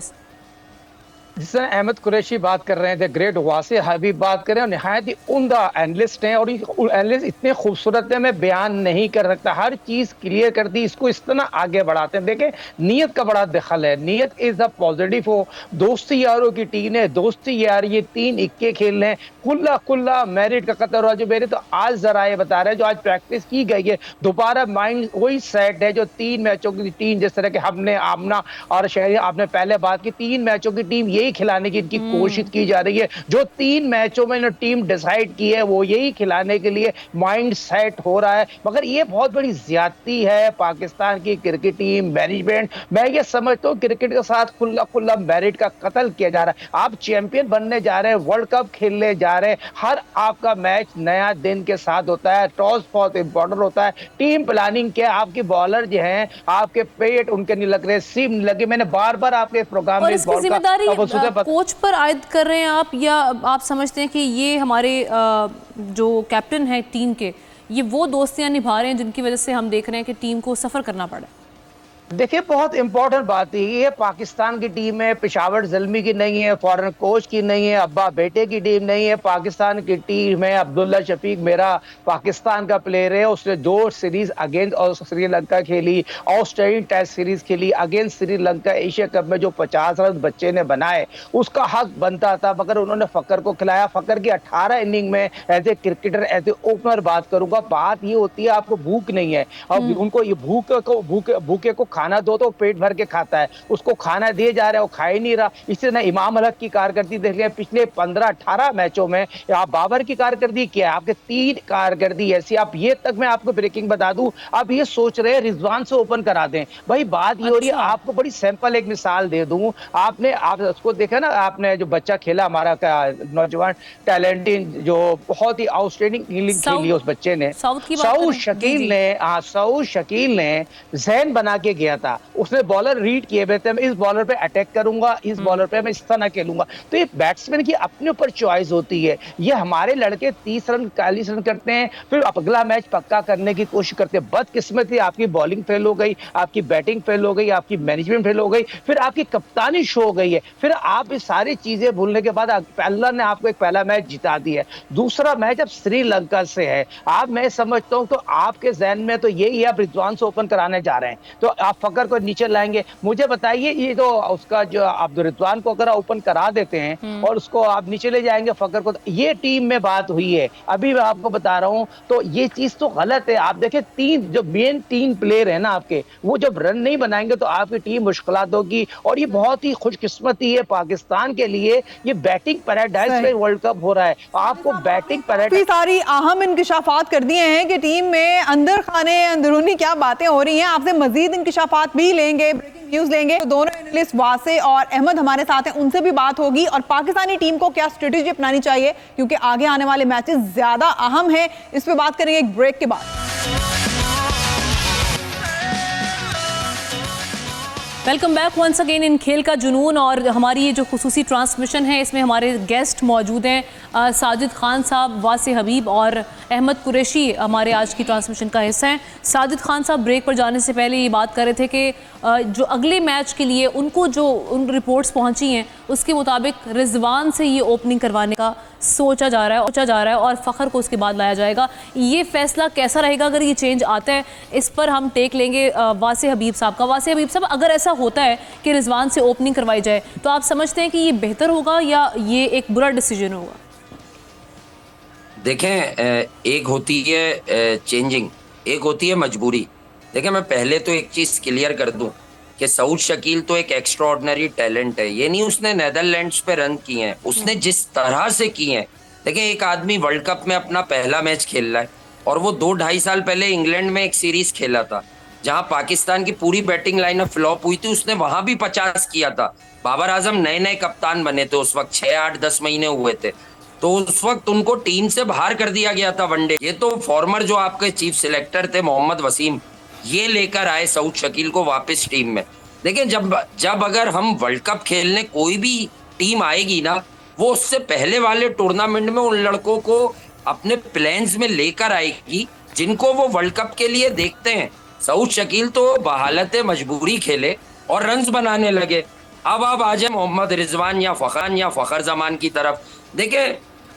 जिस तरह अहमद कुरैशी बात कर रहे थे, ग्रेट वासे हबीब बात कर रहे हैं, नहायत ही उम्दा एनालिस्ट हैं और एनालिस्ट इतने खूबसूरत है, मैं बयान नहीं कर सकता, हर चीज़ क्लियर कर दी, इसको इस तरह आगे बढ़ाते हैं। देखें, नीयत का बड़ा दखल है, नीयत इज़ द पॉजिटिव हो। दोस्ती यारों की टीम है, दोस्ती यार ये 3 इक्के खेल रहे हैं, कुल्ला मेरिट का कतर हुआ। जो मेरे तो आज जरा ये बता रहे हैं, जो आज प्रैक्टिस की गई है, दोबारा माइंड वही सेट है जो 3 मैचों की टीम, जिस तरह के हमने आमना और शहरी आपने पहले बात की, 3 मैचों की टीम यही खिलाने की इनकी कोशिश की जा रही है। जो 3 मैचों में टीम डिसाइड की है वो यही खिलाने के लिए माइंड सेट हो रहा है। मगर ये बहुत बड़ी ज्यादती है पाकिस्तान की क्रिकेट टीम मैनेजमेंट। मैं ये समझता हूँ क्रिकेट के साथ खुल्ला मेरिट का कत्ल किया जा रहा है। आप चैंपियन बनने जा रहे हैं, वर्ल्ड कप खेलने जा रहे हैं, हर आपका मैच नया दिन के साथ होता है, टॉस बहुत इंपॉर्टेंट होता है, टीम प्लानिंग क्या, आपके बॉलर जो हैं आपके पेट उनके नहीं लग रहे, सीम नहीं लगे। मैंने बार बार आपके प्रोग्राम में कोच पर आयद कर रहे हैं आप, या आप समझते हैं कि ये हमारे जो कैप्टन है टीम के, ये वो दोस्तियां निभा रहे हैं जिनकी वजह से हम देख रहे हैं कि टीम को सफ़र करना पड़ा? देखिए, बहुत इंपॉर्टेंट बात ये है, पाकिस्तान की टीम है, पेशावर ज़ल्मी की नहीं है, फॉरेन कोच की नहीं है, अब्बा बेटे की टीम नहीं है, पाकिस्तान की टीम है। अब्दुल्ला शफीक मेरा पाकिस्तान का प्लेयर है, उसने 2 सीरीज अगेंस्ट श्रीलंका खेली, ऑस्ट्रेलियन टेस्ट सीरीज खेली अगेंस्ट श्रीलंका। एशिया कप में जो 50 रन बच्चे ने बनाए उसका हक बनता था, मगर उन्होंने फकर को खिलाया। फकर की 18 इनिंग में as a cricketer, as a opener बात करूंगा, बात ये होती है आपको भूख नहीं है और उनको ये भूखे को खाना दो तो पेट भर के खाता है, उसको खाना दिए जा रहे हैं वो खा ही नहीं रहा। इसी तरह इमाम हलक की कारकर्दगी देख लिया, पिछले 15-18 मैचों में आप बाबर की कारकर्दगी क्या है, आपके 3 कारकर्दगी ऐसी। आप ये तक मैं आपको ब्रेकिंग बता दूं, आप ये सोच रहे हैं रिजवान से ओपन करा दें। भाई बात ये हो रही है, आपको बड़ी सैंपल एक मिसाल दे दूं, आप उसको देखा ना, आपने जो बच्चा खेला हमारा नौजवान टैलेंटिंग जो बहुत ही आउटस्टैंडिंग इनिंग खेली उस बच्चे ने, सऊद शकील ने जहन बना के गया था, उसने बॉलर रीड किए हुए थे, मैं इस बॉलर पे अटैक करूंगा, इस बॉलर पे मैं इस तरह खेलूंगा। तो ये बैट्समैन की अपने ऊपर चॉइस होती है। ये हमारे लड़के 30 रन 40 रन करते हैं, फिर अगला मैच पक्का करने की कोशिश करते हैं। बदकिस्मती आपकी बॉलिंग फेल हो गई, आपकी बैटिंग फेल हो गई, आपकी मैनेजमेंट फेल हो गई, फिर आपकी कप्तानी शो हो गई है, फिर आप ये सारी चीजें भूलने के बाद अल्लाह ने आपको एक पहला मैच जिता दिया है, दूसरा मैच अब श्रीलंका से है। आप मैं समझता हूं तो आपके जहन में तो यही है, आप रिजवान से ओपन कराने जा रहे हैं तो आप फकर को नीचे लाएंगे। मुझे बताइए, ये तो उसका जो अब्दुल रिजवान को अगर ओपन करा देते हैं और उसको आप नीचे ले जाएंगे फकर को, ये टीम में बात हुई है अभी मैं आपको बता रहा हूं, तो ये चीज तो गलत है। आप देखें, 3 जो मेन 3 प्लेयर है ना आपके, वो जब रन नहीं बनाएंगे तो आपकी टीम मुश्किलात होगी। और ये बहुत ही खुशकिस्मती है पाकिस्तान के लिए, ये बैटिंग पैराडाइज में वर्ल्ड कप हो रहा है, आपको बैटिंग पैराडाइज सारी अहम इंकिशाफात कर दिए हैं कि टीम में अंदर खाने अंदरूनी क्या बातें हो रही हैं। आपसे मजीद इंकिशाफात भी लेंगे, ब्रेकिंग न्यूज लेंगे। तो दोनों एनालिस्ट वासे और अहमद हमारे साथ हैं, उनसे भी बात होगी और पाकिस्तानी टीम को क्या स्ट्रेटेजी अपनानी चाहिए, क्योंकि आगे आने वाले मैचेस ज्यादा अहम हैं। इस पे बात करेंगे एक ब्रेक के बाद। Welcome back once again in खेल का जुनून। और हमारी ये जो खुसूसी ट्रांसमिशन है इसमें हमारे गेस्ट मौजूद हैं साजिद खान साहब, वासे हबीब और अहमद कुरैशी हमारे आज की ट्रांसमिशन का हिस्सा हैं। साजिद खान साहब ब्रेक पर जाने से पहले ये बात कर रहे थे कि जो अगले मैच के लिए उनको जो उन रिपोर्ट्स पहुंची हैं उसके मुताबिक रिजवान से ये ओपनिंग करवाने का सोचा जा रहा है और फ़खर को उसके बाद लाया जाएगा। ये फैसला कैसा रहेगा अगर ये चेंज आता है, इस पर हम टेक लेंगे वासे हबीब साहब का। वासे हबीब साहब, अगर ऐसा होता है कि रिजवान से ओपनिंग करवाई जाए तो आप समझते हैं कि ये बेहतर होगा या ये एक बुरा डिसीजन होगा? देखें, एक होती है चेंजिंग, एक होती है मजबूरी। देखें, मैं पहले तो एक चीज क्लियर कर दूं कि सऊद शकील तो एक एक्स्ट्राऑर्डिनरी टैलेंट है। ये नहीं उसने नेदरलैंड्स पे रन किए हैं, उसने जिस तरह से किए हैं। देखें, एक आदमी वर्ल्ड कप में अपना पहला मैच खेल रहा है और वो 2-2.5 साल पहले इंग्लैंड में एक सीरीज खेला था जहां पाकिस्तान की पूरी बैटिंग लाइनअप फ्लॉप हुई थी, उसने वहां भी 50 किया था। बाबर आजम नए नए कप्तान बने थे उस वक्त, 6, 8, 10 महीने हुए थे, तो उस वक्त उनको टीम से बाहर कर दिया गया था वनडे। ये तो फॉर्मर जो आपके चीफ सिलेक्टर थे मोहम्मद वसीम, ये लेकर आए सऊद शकील को वापस टीम में। देखिए, जब अगर हम वर्ल्ड कप खेलने कोई भी टीम आएगी ना, वो उससे पहले वाले टूर्नामेंट में उन लड़कों को अपने प्लान्स में लेकर आएगी जिनको वो वर्ल्ड कप के लिए देखते हैं। सऊद शकील तो बहालत मजबूरी खेले और रन्स बनाने लगे। अब आ जाए मोहम्मद रिजवान या फ़खर जमान की तरफ। देखिए,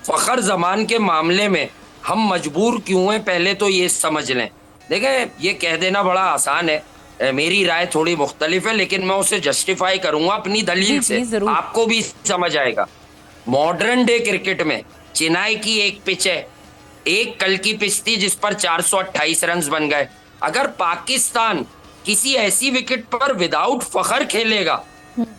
फ़खर जमान के मामले में हम मजबूर क्यों हैं, पहले तो ये समझ लें। देखें, ये कह देना बड़ा आसान है, मेरी राय थोड़ी मुख्तलिफ है, लेकिन मैं उसे जस्टिफाई करूंगा अपनी दलील से, आपको भी समझ आएगा। मॉडर्न डे क्रिकेट में चेन्नई की एक पिच है, एक कल की पिच थी जिस पर 428 रन बन गए। अगर पाकिस्तान किसी ऐसी विकेट पर विदाउट फ़खर खेलेगा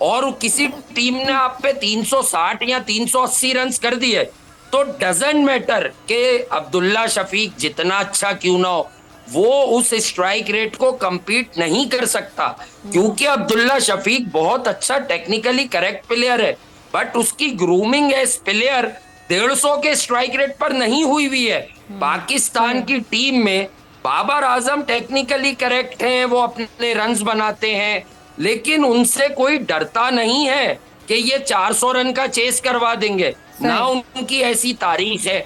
और किसी टीम ने आप पे 360 या 380 रन कर दिए, तो डजंट मैटर कि अब्दुल्ला शफीक जितना अच्छा क्यों ना हो, वो उस स्ट्राइक रेट को compete नहीं कर सकता, क्योंकि अब्दुल्ला शफीक बहुत अच्छा टेक्निकली करेक्ट प्लेयर है, बट उसकी ग्रूमिंग एज प्लेयर 150 के स्ट्राइक रेट पर नहीं हुई हुई है। पाकिस्तान की टीम में बाबर आजम टेक्निकली करेक्ट हैं, वो अपने रन्स बनाते हैं, लेकिन उनसे कोई डरता नहीं है कि ये 400 रन का चेस करवा देंगे, ना उनकी ऐसी तारीख है।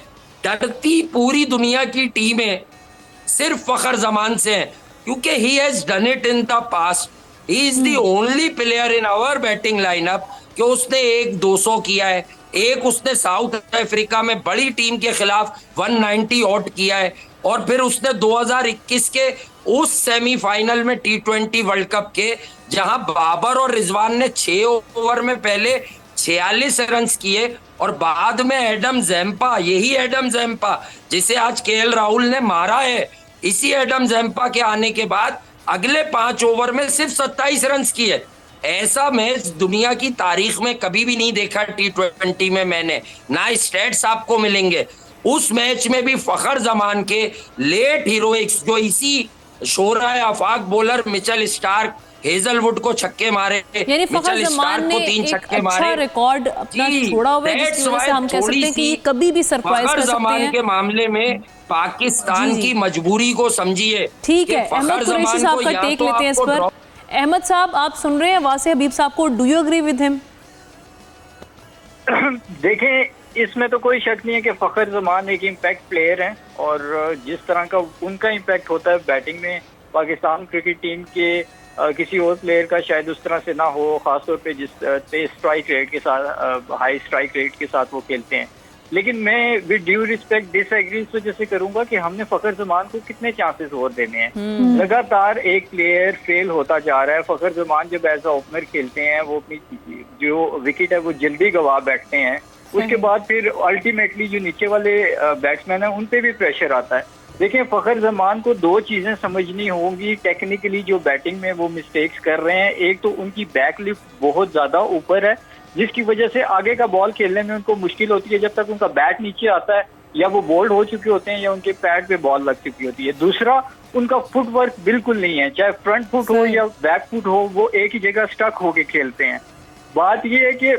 डरती पूरी दुनिया की टीमें सिर्फ फ़खर जमान से हैं, क्योंकि he has done it in the past. He is the only player in our batting lineup कि उसने एक 200 किया है, एक उसने साउथ अफ्रीका में बड़ी टीम के खिलाफ 190 आउट किया है, और फिर उसने 2021 के उस सेमीफाइनल में T20 वर्ल्ड कप के, जहां बाबर और रिजवान ने 6 ओवर में पहले 46 रन किए और बाद में एडम ज़ैम्पा, यही एडम ज़ैम्पा जिसे आज KL राहुल ने मारा है, इसी एडम ज़ैम्पा के आने के बाद अगले 5 ओवर में सिर्फ 27 रन किए। ऐसा मैच दुनिया की तारीख में कभी भी नहीं देखा T20 में मैंने, ना स्टैट्स आपको मिलेंगे। उस मैच में भी फ़खर जमान के लेट हीरोइक्स, जो इसी शोरा आफाक बॉलर मिचेल स्टार्क हेजलवुड को छक्के मारे, यानी फ़खर जमान ने 3 छक्के एक अच्छा रिकॉर्ड अपना छोड़ा हुआ है, जिसकी वजह से हम कह सकते हैं कि ये कभी भी सरप्राइज कर सकते हैं। के मामले में पाकिस्तान की मजबूरी को समझिए। ठीक है, अहमद कुरैशी साहब का टेक लेते हैं इस पर। अहमद साहब, आप सुन रहे हैं वासे हबीब साहब को, do you agree with him? देखें, इसमें तो कोई शक नहीं है कि फ़खर जमान एक इम्पैक्ट प्लेयर हैं, और जिस तरह का उनका इम्पैक्ट होता है बैटिंग में पाकिस्तान क्रिकेट टीम के किसी और प्लेयर का शायद उस तरह से ना हो, खासतौर पे जिस तेज स्ट्राइक रेट के साथ, हाई स्ट्राइक रेट के साथ वो खेलते हैं। लेकिन मैं विद ड्यू रिस्पेक्ट डिसएग्री इस वजह से करूंगा कि हमने फ़खर जमान को कितने चांसेस और देने हैं। लगातार एक प्लेयर फेल होता जा रहा है। फ़खर जमान जब एज अ ओपनर खेलते हैं, वो अपनी जो विकेट है वो जल्दी गंवा बैठते हैं, उसके बाद फिर अल्टीमेटली जो नीचे वाले बैट्समैन हैं उन पे भी प्रेशर आता है। देखिए, फ़खर जमान को 2 चीजें समझनी होंगी टेक्निकली जो बैटिंग में वो मिस्टेक्स कर रहे हैं। एक तो उनकी बैक लिफ्ट बहुत ज्यादा ऊपर है, जिसकी वजह से आगे का बॉल खेलने में उनको मुश्किल होती है जब तक उनका बैट नीचे आता है, या वो बोल्ड हो चुके होते हैं या उनके पैड पे बॉल लग चुकी होती है। दूसरा, उनका फुटवर्क बिल्कुल नहीं है, चाहे फ्रंट फुट हो या बैक फुट हो, वो एक ही जगह स्टक होके खेलते हैं। बात ये है कि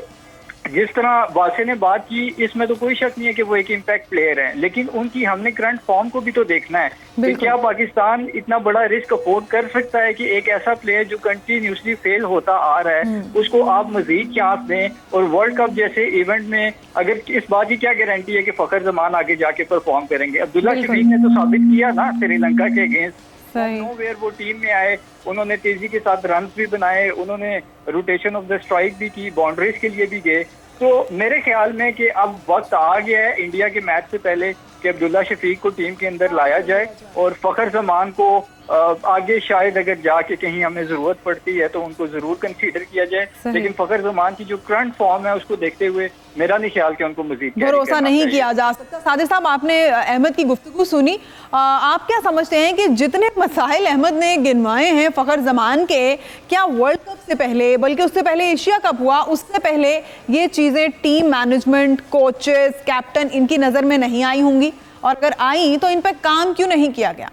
जिस तरह वासे ने बात की, इसमें तो कोई शक नहीं है कि वो एक इम्पैक्ट प्लेयर हैं, लेकिन उनकी हमने करंट फॉर्म को भी तो देखना है कि क्या पाकिस्तान इतना बड़ा रिस्क अफोर्ड कर सकता है कि एक ऐसा प्लेयर जो कंटिन्यूसली फेल होता आ रहा है उसको आप मजीद चांस दें। और वर्ल्ड कप जैसे इवेंट में अगर इस बात की क्या गारंटी है कि फखर जमान आगे जाके परफॉर्म करेंगे? अब्दुल्ला शफीक ने तो साबित किया ना श्रीलंका के अगेंस्ट, नोवेयर वो टीम में आए, उन्होंने तेजी के साथ रन भी बनाए, उन्होंने रोटेशन ऑफ द स्ट्राइक भी की, बाउंड्रीज के लिए भी गए। तो मेरे ख्याल में कि अब वक्त आ गया है इंडिया के मैच से पहले कि अब्दुल्ला शफीक को टीम के अंदर लाया जाए और फखर जमान को आगे शायद अगर जाके कहीं हमें जरूरत पड़ती है तो उनको जरूर कंसीडर किया जाए, लेकिन फखर जमान की जो करंट फॉर्म है उसको देखते हुए मेरा नहीं ख्याल कि उनको मजीद भरोसा नहीं किया जा सकता। साजिद साहब, आपने अहमद की गुफ्तगू सुनी, आप क्या समझते हैं कि जितने मसाइल अहमद ने गिनवाए हैं फखर जमान के, क्या वर्ल्ड कप से पहले, बल्कि उससे पहले एशिया कप हुआ, उससे पहले ये चीज़ें टीम मैनेजमेंट, कोचेस, कैप्टन, इनकी नज़र में नहीं आई होंगी? और अगर आई तो इन पर काम क्यों नहीं किया गया?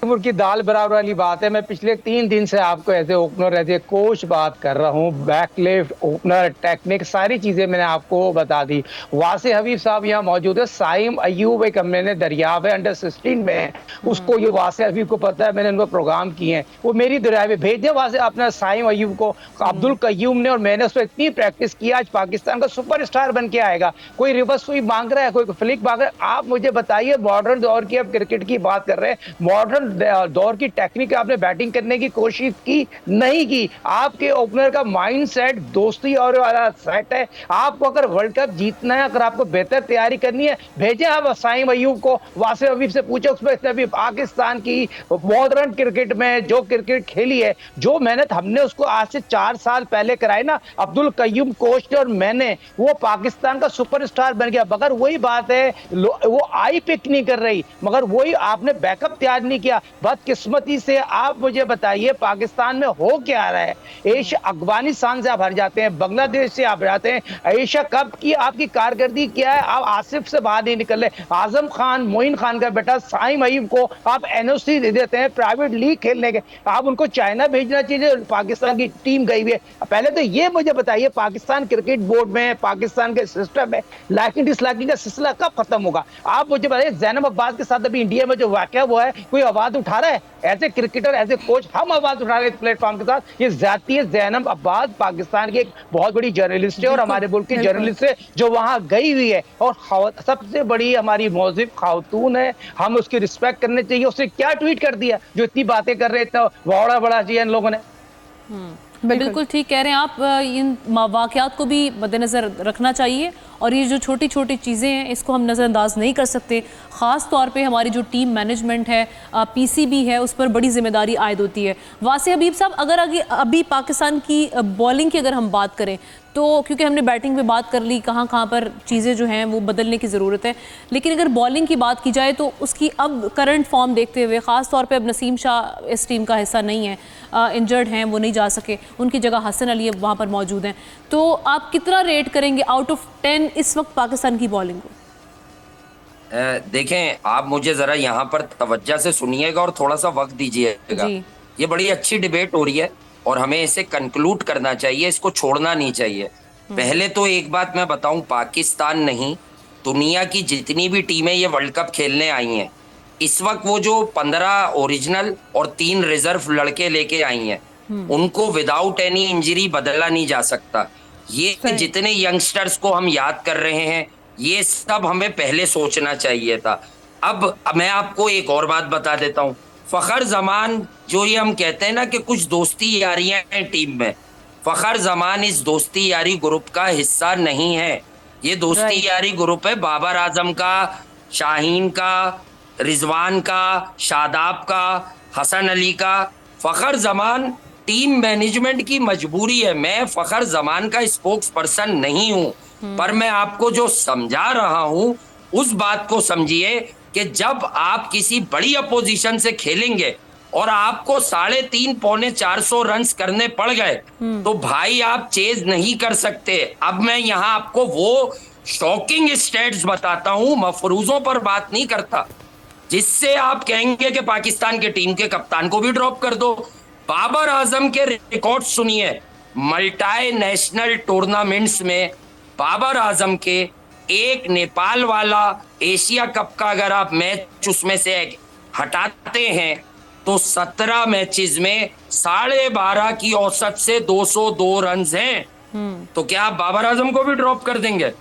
की दाल बराबर वाली बात है। मैं पिछले 3 दिन से आपको as a opener, as a coach बात कर रहा हूँ। बैक लेफ्ट, ओपनर, टेक्निक, सारी चीजें मैंने आपको बता दी। वासे हबीब साहब यहाँ मौजूद है। साइम अयूब एक मैंने दरियाव है, अंडर 16 में है, उसको ये वासे हबीब को पता है, मैंने उनको प्रोग्राम किए हैं, वो मेरी दरिया में भेज दिया वासे अपना साइम अयूब को। अब्दुल कयूम ने और मैंने उस पर इतनी प्रैक्टिस की, आज पाकिस्तान का सुपरस्टार बन के आएगा। कोई रिवर्स स्वीप मांग रहा है, कोई फ्लिक मांग रहा है। आप मुझे बताइए, मॉडर्न दौर की, अब क्रिकेट की बात कर रहे हैं, मॉडर्न दौर की टेक्निक आपने बैटिंग करने की कोशिश की नहीं की। आपके ओपनर का माइंडसेट दोस्ती और वाला सेट है। आपको अगर वर्ल्ड कप जीतना है, अगर आपको बेहतर तैयारी करनी है, भेजे आप साइम अयूब को। वासिम हबीब से पूछे, उसमें अभी पाकिस्तान की मॉडर्न क्रिकेट में जो क्रिकेट खेली है, जो मेहनत हमने उसको आज से 4 साल पहले कराई ना, अब्दुल कयूम कोच ने और मैंने, वो पाकिस्तान का सुपरस्टार बन गया। मगर वही बात है, वो आई पिक नहीं कर रही, मगर वही आपने बैकअप तैयार नहीं किया। बदकिस्मती से आप मुझे बताइए पाकिस्तान में हो क्या रहा है? एशिया, अफगानिस्तान से आप हार जाते हैं, बांग्लादेश से आप जाते हैं। एशिया कप की आपकी कारकर्दगी क्या है? आप आसिफ से बाहर नहीं निकल रहे। आजम खान, मोइन खान का बेटा साइम अयूब को आप एनओसी दे देते हैं प्राइवेट लीग खेलने के। आप उनको चाइना भेजना चाहिए, पाकिस्तान की टीम गई हुई है। पहले तो ये मुझे बताइए, पाकिस्तान क्रिकेट बोर्ड में, पाकिस्तान के सिस्टम में लाइकिंग डिसलाइकिंग का सिलसिला कब खत्म होगा? आप मुझे बताइए, जैनब अब्बास के साथ अभी इंडिया में जो वाकया हुआ है, कोई आवाज उठा रहा है? As a cricketer, as a coach हम आवाज उठा रहे हैं इस प्लेटफॉर्म के साथ। ये जाती है। जैनब अब्बास पाकिस्तान की एक बहुत बड़ी जर्नलिस्ट है और हमारे मुल्क की जर्नलिस्ट है जो वहां गई हुई है और सबसे बड़ी हमारी मौजिब खातून है। हम उसकी रिस्पेक्ट करनी चाहिए। उसने क्या ट्वीट कर दिया जो इतनी बातें कर रहे, इतना बड़ा बड़ा चाहिए इन लोगों ने। बिल्कुल ठीक कह रहे हैं आप। इन वाक़यात को भी मद्देनज़र रखना चाहिए और ये जो छोटी छोटी चीज़ें हैं इसको हम नज़रअंदाज नहीं कर सकते। ख़ास तौर पे हमारी जो टीम मैनेजमेंट है, पीसीबी है, उस पर बड़ी जिम्मेदारी आयद होती है। वासे हबीब साहब, अगर अभी पाकिस्तान की बॉलिंग की अगर हम बात करें तो, क्योंकि हमने बैटिंग पे बात कर ली, कहाँ पर चीज़ें जो हैं वो बदलने की ज़रूरत है, लेकिन अगर बॉलिंग की बात की जाए तो उसकी अब करंट फॉर्म देखते हुए, ख़ास तौर पे अब नसीम शाह इस टीम का हिस्सा नहीं है, इंजर्ड हैं, वो नहीं जा सके, उनकी जगह हसन अली वहाँ पर मौजूद हैं, तो आप कितना रेट करेंगे आउट ऑफ 10 इस वक्त पाकिस्तान की बॉलिंग को? देखें, आप मुझे ज़रा यहाँ पर तवज्जो से सुनिएगा और थोड़ा सा वक्त दीजिएगा। ये बड़ी अच्छी डिबेट हो रही है और हमें इसे कंक्लूड करना चाहिए, इसको छोड़ना नहीं चाहिए। पहले तो एक बात मैं बताऊं, पाकिस्तान नहीं, दुनिया की जितनी भी टीमें ये वर्ल्ड कप खेलने आई हैं, इस वक्त वो जो 15 ओरिजिनल और 3 रिजर्व लड़के लेके आई हैं, उनको विदाउट एनी इंजरी बदला नहीं जा सकता। ये जितने यंगस्टर्स को हम याद कर रहे हैं, ये सब हमें पहले सोचना चाहिए था। अब मैं आपको एक और बात बता देता हूँ। फखर जमान, जो ये हम कहते हैं ना कि कुछ दोस्ती यारियां हैं टीम में, फखर जमान इस दोस्ती यारी ग्रुप का हिस्सा नहीं है। ये दोस्ती यारी ग्रुप है बाबर आजम का, शाहीन का, रिजवान का, शादाब का, हसन अली का। फखर जमान टीम मैनेजमेंट की मजबूरी है। मैं फखर जमान का स्पोक्स पर्सन नहीं हूँ, पर मैं आपको जो समझा रहा हूँ उस बात को समझिए कि जब आप किसी बड़ी अपोजिशन से खेलेंगे और आपको 350 पौने 400 रन्स करने पड़ गए तो भाई आप चेज नहीं कर सकते। अब मैं यहाँ आपको वो शॉकिंग स्टैट्स बताता हूँ, मफरूजों पर बात नहीं करता, जिससे आप कहेंगे कि पाकिस्तान के टीम के कप्तान को भी ड्रॉप कर दो। बाबर आजम के रिकॉर्ड सुनिए, मल्टी नेशनल टूर्नामेंट्स में बाबर आजम के एक नेपाल वाला एशिया कप का अगर आप मैच उसमें से हटाते हैं तो 17 मैचेस में 12.5 की औसत से 202 रन हैं। तो क्या आप बाबर आजम को भी ड्रॉप कर देंगे?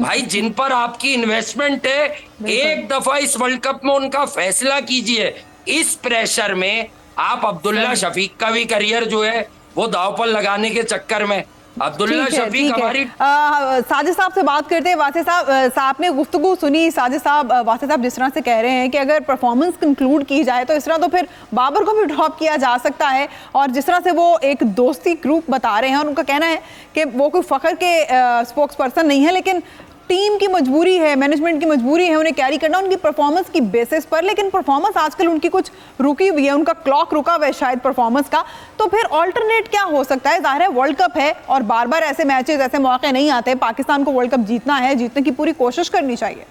भाई जिन पर आपकी इन्वेस्टमेंट है, एक दफा इस वर्ल्ड कप में उनका फैसला कीजिए। इस प्रेशर में आप अब्दुल्ला शफीक का भी करियर जो है वो दांव पर लगाने के चक्कर में, अब्दुल्ला शफीक हमारी साजिद साहब से बात करते हैं। वासे साहब, आपने गुफ्तगू सुनी साजिद साहब, वासे साहब जिस तरह से कह रहे हैं कि अगर परफॉर्मेंस कंक्लूड की जाए तो इस तरह तो फिर बाबर को भी ड्रॉप किया जा सकता है, और जिस तरह से वो एक दोस्ती ग्रुप बता रहे हैं और उनका कहना है कि वो कोई फखर के स्पोक्स पर्सन नहीं है, लेकिन टीम की मजबूरी है, मैनेजमेंट की मजबूरी है उन्हें कैरी करना उनकी परफॉर्मेंस की बेसिस पर। लेकिन परफॉर्मेंस आजकल उनकी कुछ रुकी हुई है, उनका क्लॉक रुका हुआ है शायद परफॉर्मेंस का। तो फिर ऑल्टरनेट क्या हो सकता है? जाहिर है वर्ल्ड कप है और बार बार ऐसे मैचेस, ऐसे मौके नहीं आते। पाकिस्तान को वर्ल्ड कप जीतना है, जीतने की पूरी कोशिश करनी चाहिए।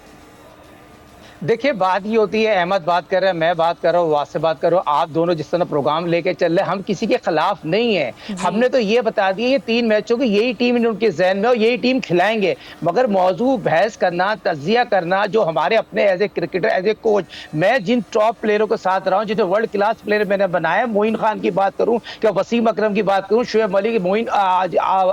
देखिए बात ये होती है, अहमद बात कर रहे हैं, मैं बात कर रहा हूँ, वासे बात कर रहा हूँ, आप दोनों जिस तरह प्रोग्राम लेके चल रहे हैं, हम किसी के खिलाफ नहीं है। हमने तो ये बता दिया ये 3 मैचों की यही टीम उनके जहन में और यही टीम खिलाएंगे। मगर मौजू बहस करना, तजिया करना, जो हमारे अपने as a cricketer, as a coach, मैं जिन टॉप प्लेयरों के साथ रहा हूँ, जिन्हें वर्ल्ड क्लास प्लेयर मैंने बनाया, मोइन खान की बात करूँ, क्या वसीम अकरम की बात करूँ, शुएब मलिक,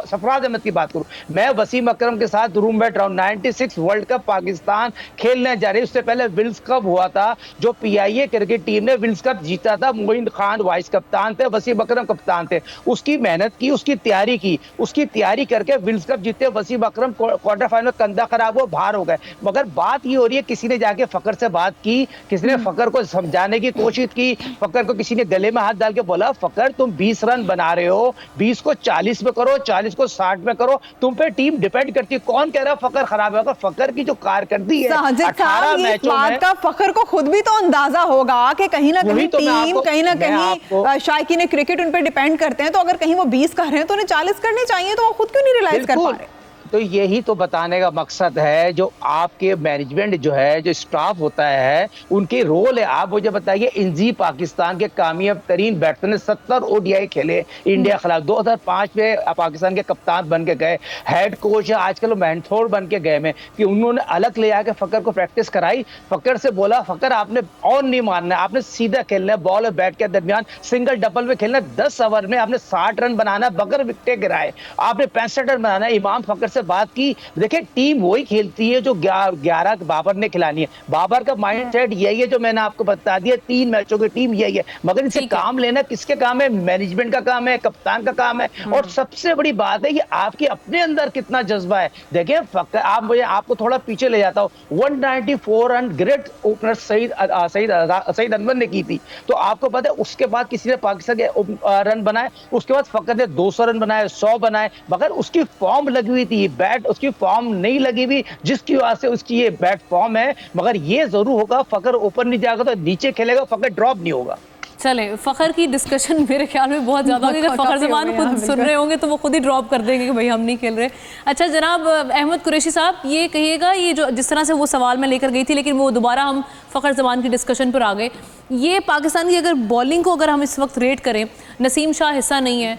सरफराज अहमद की बात करूँ, मैं वसीम अकरम के साथ रूममेट रहा हूँ। 96 वर्ल्ड कप पाकिस्तान खेलने जा रही है, उससे पहले विल्स कप हुआ था जो पीआईए क्रिकेट टीम ने विल्स कप जीता था। मोइन खान वाइस कप्तान थे, वसीम अकरम कप्तान थे। उसकी मेहनत की, उसकी तैयारी की, उसकी तैयारी करके विल्स कप जीते। वसीम अकरम क्वार्टर फाइनल कंधा खराब हो, बाहर हो गए। मगर बात ये हो रही है, किसी ने जाके फकर से बात की, किसी ने फकर को समझाने की कोशिश की, फकर को किसी ने गले में हाथ डाल के बोला, फकर तुम 20 रन बना रहे हो, 20 को 40 में करो, 40 को 60 में करो, तुम पे टीम डिपेंड करती है। कौन कह रहा है फकर खराब है? फकर की जो कारकर्दगी है 18 मैचों में, फखर को खुद भी तो अंदाजा होगा कि कहीं ना कहीं टीम, कहीं ना कहीं शायकीन क्रिकेट उन पर डिपेंड करते हैं। तो अगर कहीं वो 20 कर रहे हैं तो उन्हें 40 करने चाहिए, तो वो खुद क्यों नहीं रियलाइज कर पा रहे? तो यही तो बताने का मकसद है, जो आपके मैनेजमेंट जो है, जो स्टाफ होता है, उनके रोल है। आप मुझे बताइए, इंजी पाकिस्तान के कामयाब तरीन बैट्समैन ने 70 ओडीआई खेले इंडिया के खिलाफ, 2005 में पाकिस्तान के कप्तान बन के गए, हेड कोच है आजकल मेंटोर बन के गए में, कि उन्होंने अलग ले आके फकर को प्रैक्टिस कराई। फकर से बोला, फकर आपने और नहीं मारना है, आपने सीधा खेलना है, बॉल और बैट के दरमियान सिंगल डबल में खेलना है, 10 ओवर में आपने 60 रन बनाना बगैर विकेट गिराए, आपने 65 रन बनाना है। इमाम फकर बात की, देखिए टीम वही खेलती है जो 11 बाबर ने खिलानी है। बाबर का माइंडसेट यही है जो मैंने आपको बता दिया, 3 मैचों की टीम यही है। मगर इसे काम लेना किसके काम है? मैनेजमेंट का काम है, कप्तान का काम है। और सबसे बड़ी बात है, ये आपके अपने अंदर कितना जज्बा है। देखिए आप मुझे आपको थोड़ा पीछे ले जाता हूँ, 194 run great opener Saeed Anwar ने की थी। तो आपको पता है उसके बाद किसी ने पाकिस्तान के रन बनाए, उसके बाद फकर ने 200 रन बनाए, 100 बनाए, मगर उसकी फॉर्म लगी हुई थी, बैट उसकी फॉर्म नहीं लगी हुई, जिसकी वजह से उसकी ये बैट फॉर्म है। मगर ये जरूर होगा, फकर ऊपर नहीं जाएगा तो नीचे खेलेगा, फकर ड्रॉप नहीं होगा। चले, फखर की डिस्कशन मेरे ख्याल में बहुत ज़्यादा होगी। अगर फखर जमान खुद सुन रहे होंगे तो वो खुद ही ड्रॉप कर देंगे कि भाई हम नहीं खेल रहे। अच्छा जनाब अहमद कुरैशी साहब, ये कहिएगा, ये जो जिस तरह से वो सवाल मैं लेकर गई थी, लेकिन वो दोबारा हम फ़खर जमान की डिस्कशन पर आ गए। ये पाकिस्तान की अगर बॉलिंग को अगर हम इस वक्त रेट करें, नसीम शाह हिस्सा नहीं है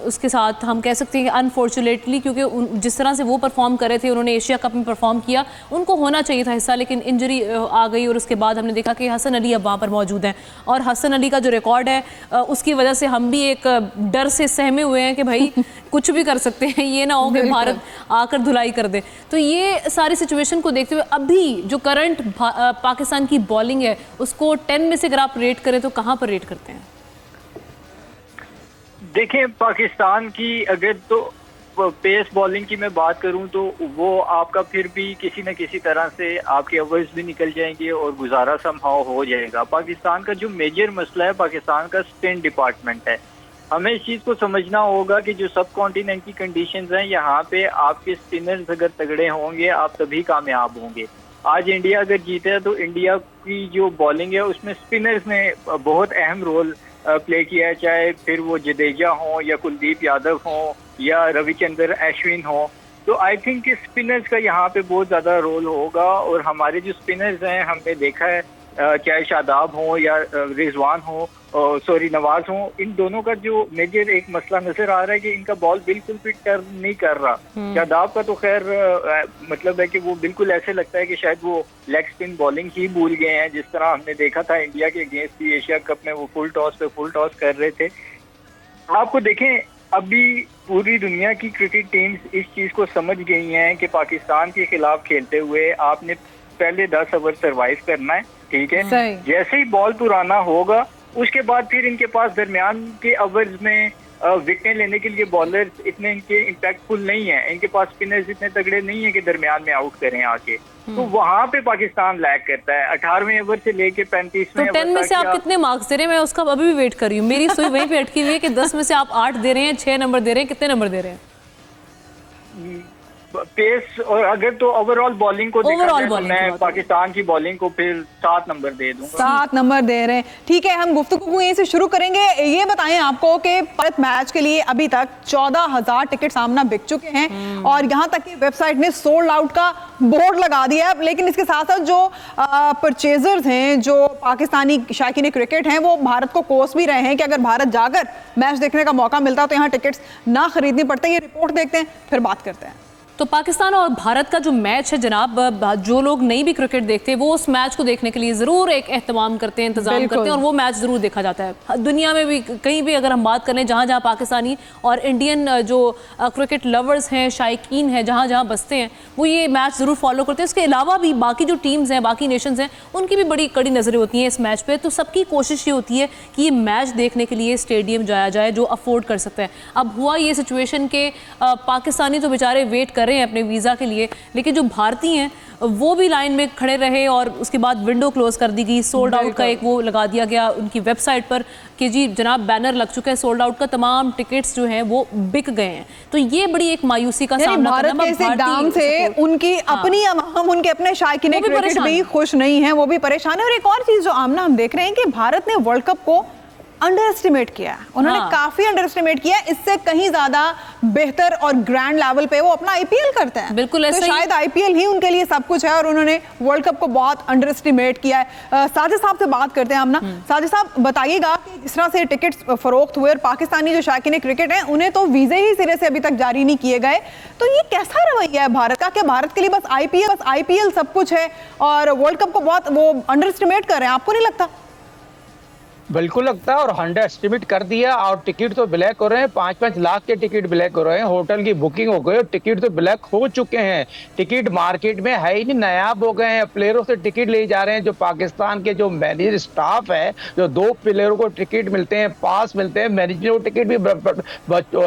उसके साथ, हम कह सकते हैं कि अनफॉर्चुनेटली, क्योंकि जिस तरह से वो परफॉर्म कर रहे थे, उन्होंने एशिया कप में परफॉर्म किया, उनको होना चाहिए था हिस्सा, लेकिन इंजरी आ गई और उसके बाद हमने देखा कि हसन अली अब वहाँ पर मौजूद हैं। और हसन अली का जो रिकॉर्ड है उसकी वजह से हम भी एक डर से सहमे हुए हैं कि भाई कुछ भी कर सकते हैं, ये ना हो कि भारत आकर धुलाई कर दे। तो ये सारी सिचुएशन को देखते हुए अभी जो करंट पाकिस्तान की बॉलिंग है उसको 10 में से अगर आप रेट करें तो कहाँ पर रेट करते हैं? देखें, पाकिस्तान की अगर तो पेस बॉलिंग की मैं बात करूं तो वो आपका फिर भी किसी न किसी तरह से आपके ओवर्स भी निकल जाएंगे और गुजारा समहाउ हो जाएगा। पाकिस्तान का जो मेजर मसला है, पाकिस्तान का स्पिन डिपार्टमेंट है। हमें इस चीज़ को समझना होगा कि जो सब कॉन्टिनेंट की कंडीशंस हैं, यहाँ पे आपके स्पिनर्स अगर तगड़े होंगे आप तभी कामयाब होंगे। आज इंडिया अगर जीता है तो इंडिया की जो बॉलिंग है उसमें स्पिनर्स ने बहुत अहम रोल प्ले किया है, चाहे फिर वो जडेजा हो या कुलदीप यादव हो या रविचंद्र अश्विन हो। तो आई थिंक स्पिनर्स का यहाँ पे बहुत ज़्यादा रोल होगा। और हमारे जो स्पिनर्स हैं, हमने देखा है चाहे शादाब हो या रिजवान हो, सॉरी नवाज हों, इन दोनों का जो मेजर एक मसला नजर आ रहा है कि इनका बॉल बिल्कुल भी टर्न नहीं कर रहा। शादाब का तो खैर मतलब है कि वो बिल्कुल ऐसे लगता है कि शायद वो लेग स्पिन बॉलिंग ही भूल गए हैं, जिस तरह हमने देखा था इंडिया के अगेंस्ट भी एशिया कप में वो फुल टॉस पे फुल टॉस कर रहे थे। आपको देखें, अभी पूरी दुनिया की क्रिकेट टीम्स इस चीज को समझ गई हैं कि पाकिस्तान के खिलाफ खेलते हुए आपने पहले 10 ओवर सरवाइव करना है, ठीक है। जैसे ही बॉल पुराना होगा उसके बाद फिर इनके पास दरमियान के ओवर्स में विकेट लेने के लिए बॉलर्स इतने इनके इम्पैक्टफुल नहीं है, इनके पास स्पिनर्स इतने तगड़े नहीं है कि दरमियान में आउट करें आके। तो वहां पे पाकिस्तान लैग करता है। 18वें ओवर से लेके 35वें तो 10 में से आप कितने मार्क्स दे रहे हैं? मैं उसका अभी भी वेट कर रही हूँ, मेरी सुई वहीं पे अटकी हुई है कि 10 में से आप 8 दे रहे हैं, 6 नंबर दे रहे हैं, कितने नंबर दे रहे हैं? पेस और अगर तो ओवरऑल बॉलिंग को देखा जाए तो मैं पाकिस्तान की बॉलिंग को फिर 7 नंबर दे दूंगा। 7 नंबर दे रहे हैं, ठीक है। हम गुफ्तगू को यहीं से शुरू करेंगे। ये बताएं आपको कि भारत मैच के लिए अभी तक 14,000 टिकट सामना बिक चुके हैं और यहाँ तक कि वेबसाइट ने सोल्ड आउट का बोर्ड लगा दिया है। लेकिन इसके साथ साथ जो परचेजर्स हैं, जो पाकिस्तानी शायकीन क्रिकेट हैं, वो भारत को कोस भी रहे हैं कि अगर भारत जाकर मैच देखने का मौका मिलता तो यहाँ टिकट्स ना खरीदनी पड़ते। ये रिपोर्ट देखते हैं फिर बात करते हैं। तो पाकिस्तान और भारत का जो मैच है जनाब, जो लोग नहीं भी क्रिकेट देखते वो उस मैच को देखने के लिए ज़रूर एक एहतमाम करते हैं, इंतजाम करते हैं और वो मैच ज़रूर देखा जाता है। दुनिया में भी कहीं भी अगर हम बात करें, जहाँ जहाँ पाकिस्तानी और इंडियन जो क्रिकेट लवर्स हैं, शायकीन हैं, जहाँ जहाँ बसते हैं, वो ये मैच ज़रूर फॉलो करते हैं। इसके अलावा भी बाकी जो टीम्स हैं, बाकी नेशंस हैं, उनकी भी बड़ी कड़ी नज़रें होती हैं इस मैच पर। तो सबकी कोशिश ये होती है कि ये मैच देखने के लिए स्टेडियम जाया जाए जो अफोर्ड कर सकते हैं। अब हुआ ये सिचुएशन के पाकिस्तानी तो बेचारे वेट कर रहे हैं अपने वीज़ा के लिए, लेकिन जो भारतीय हैं वो भी लाइन में खड़े रहे और उसके बाद विंडो क्लोज कर दी गई। सोल्ड आउट का एक वो लगा दिया गया उनकी वेबसाइट पर कि जी जनाब बैनर लग चुका है सोल्ड आउट का, तमाम टिकट्स जो हैं वो बिक गए हैं। तो ये बड़ी एक मायूसी का सामना भारत के इस दाम से उनकी अपनी अवाम, उनके अपने शायकीन क्रिकेट भी खुश नहीं है, वो भी परेशान है। और एक और चीज जो आमना हम देख रहे हैं कि भारत ने वर्ल्ड कप को अंडर एस्टिमेट किया, उन्होंने काफी अंडर एस्टिमेट किया। इससे कहीं ज्यादा बेहतर और ग्रैंड लेवल पे वो अपना आईपीएल करते हैं। बिल्कुल ऐसे तो शायद आईपीएल ही उनके लिए सब कुछ है और उन्होंने वर्ल्ड कप को बहुत अंडर एस्टिमेट किया है। साजिद साहब से बात करते हैं हम ना। साजिद साहब बताइएगा कि जिस तरह से टिकट्स फरोख्त हुए और पाकिस्तानी जो शायकीन क्रिकेट है उन्हें तो वीजे ही सिरे से अभी तक जारी नहीं किए गए, तो ये कैसा रवैया है भारत का? क्या भारत के लिए बस आईपीएल सब कुछ है और वर्ल्ड कप को बहुत वो अंडर एस्टिमेट कर रहे हैं? आपको नहीं लगता? बिल्कुल लगता है और अंडर एस्टिमेट कर दिया। और टिकट तो ब्लैक हो रहे हैं, 5-5 लाख के टिकट ब्लैक हो रहे हैं। होटल की बुकिंग हो गई और टिकट तो ब्लैक हो चुके हैं। टिकट मार्केट में है ही नहीं, नायाब हो गए हैं। प्लेयरों से टिकट ले जा रहे हैं। जो पाकिस्तान के जो मैनेजर स्टाफ है, जो 2 प्लेयरों को टिकट मिलते हैं, पास मिलते हैं, मैनेजर को टिकट भी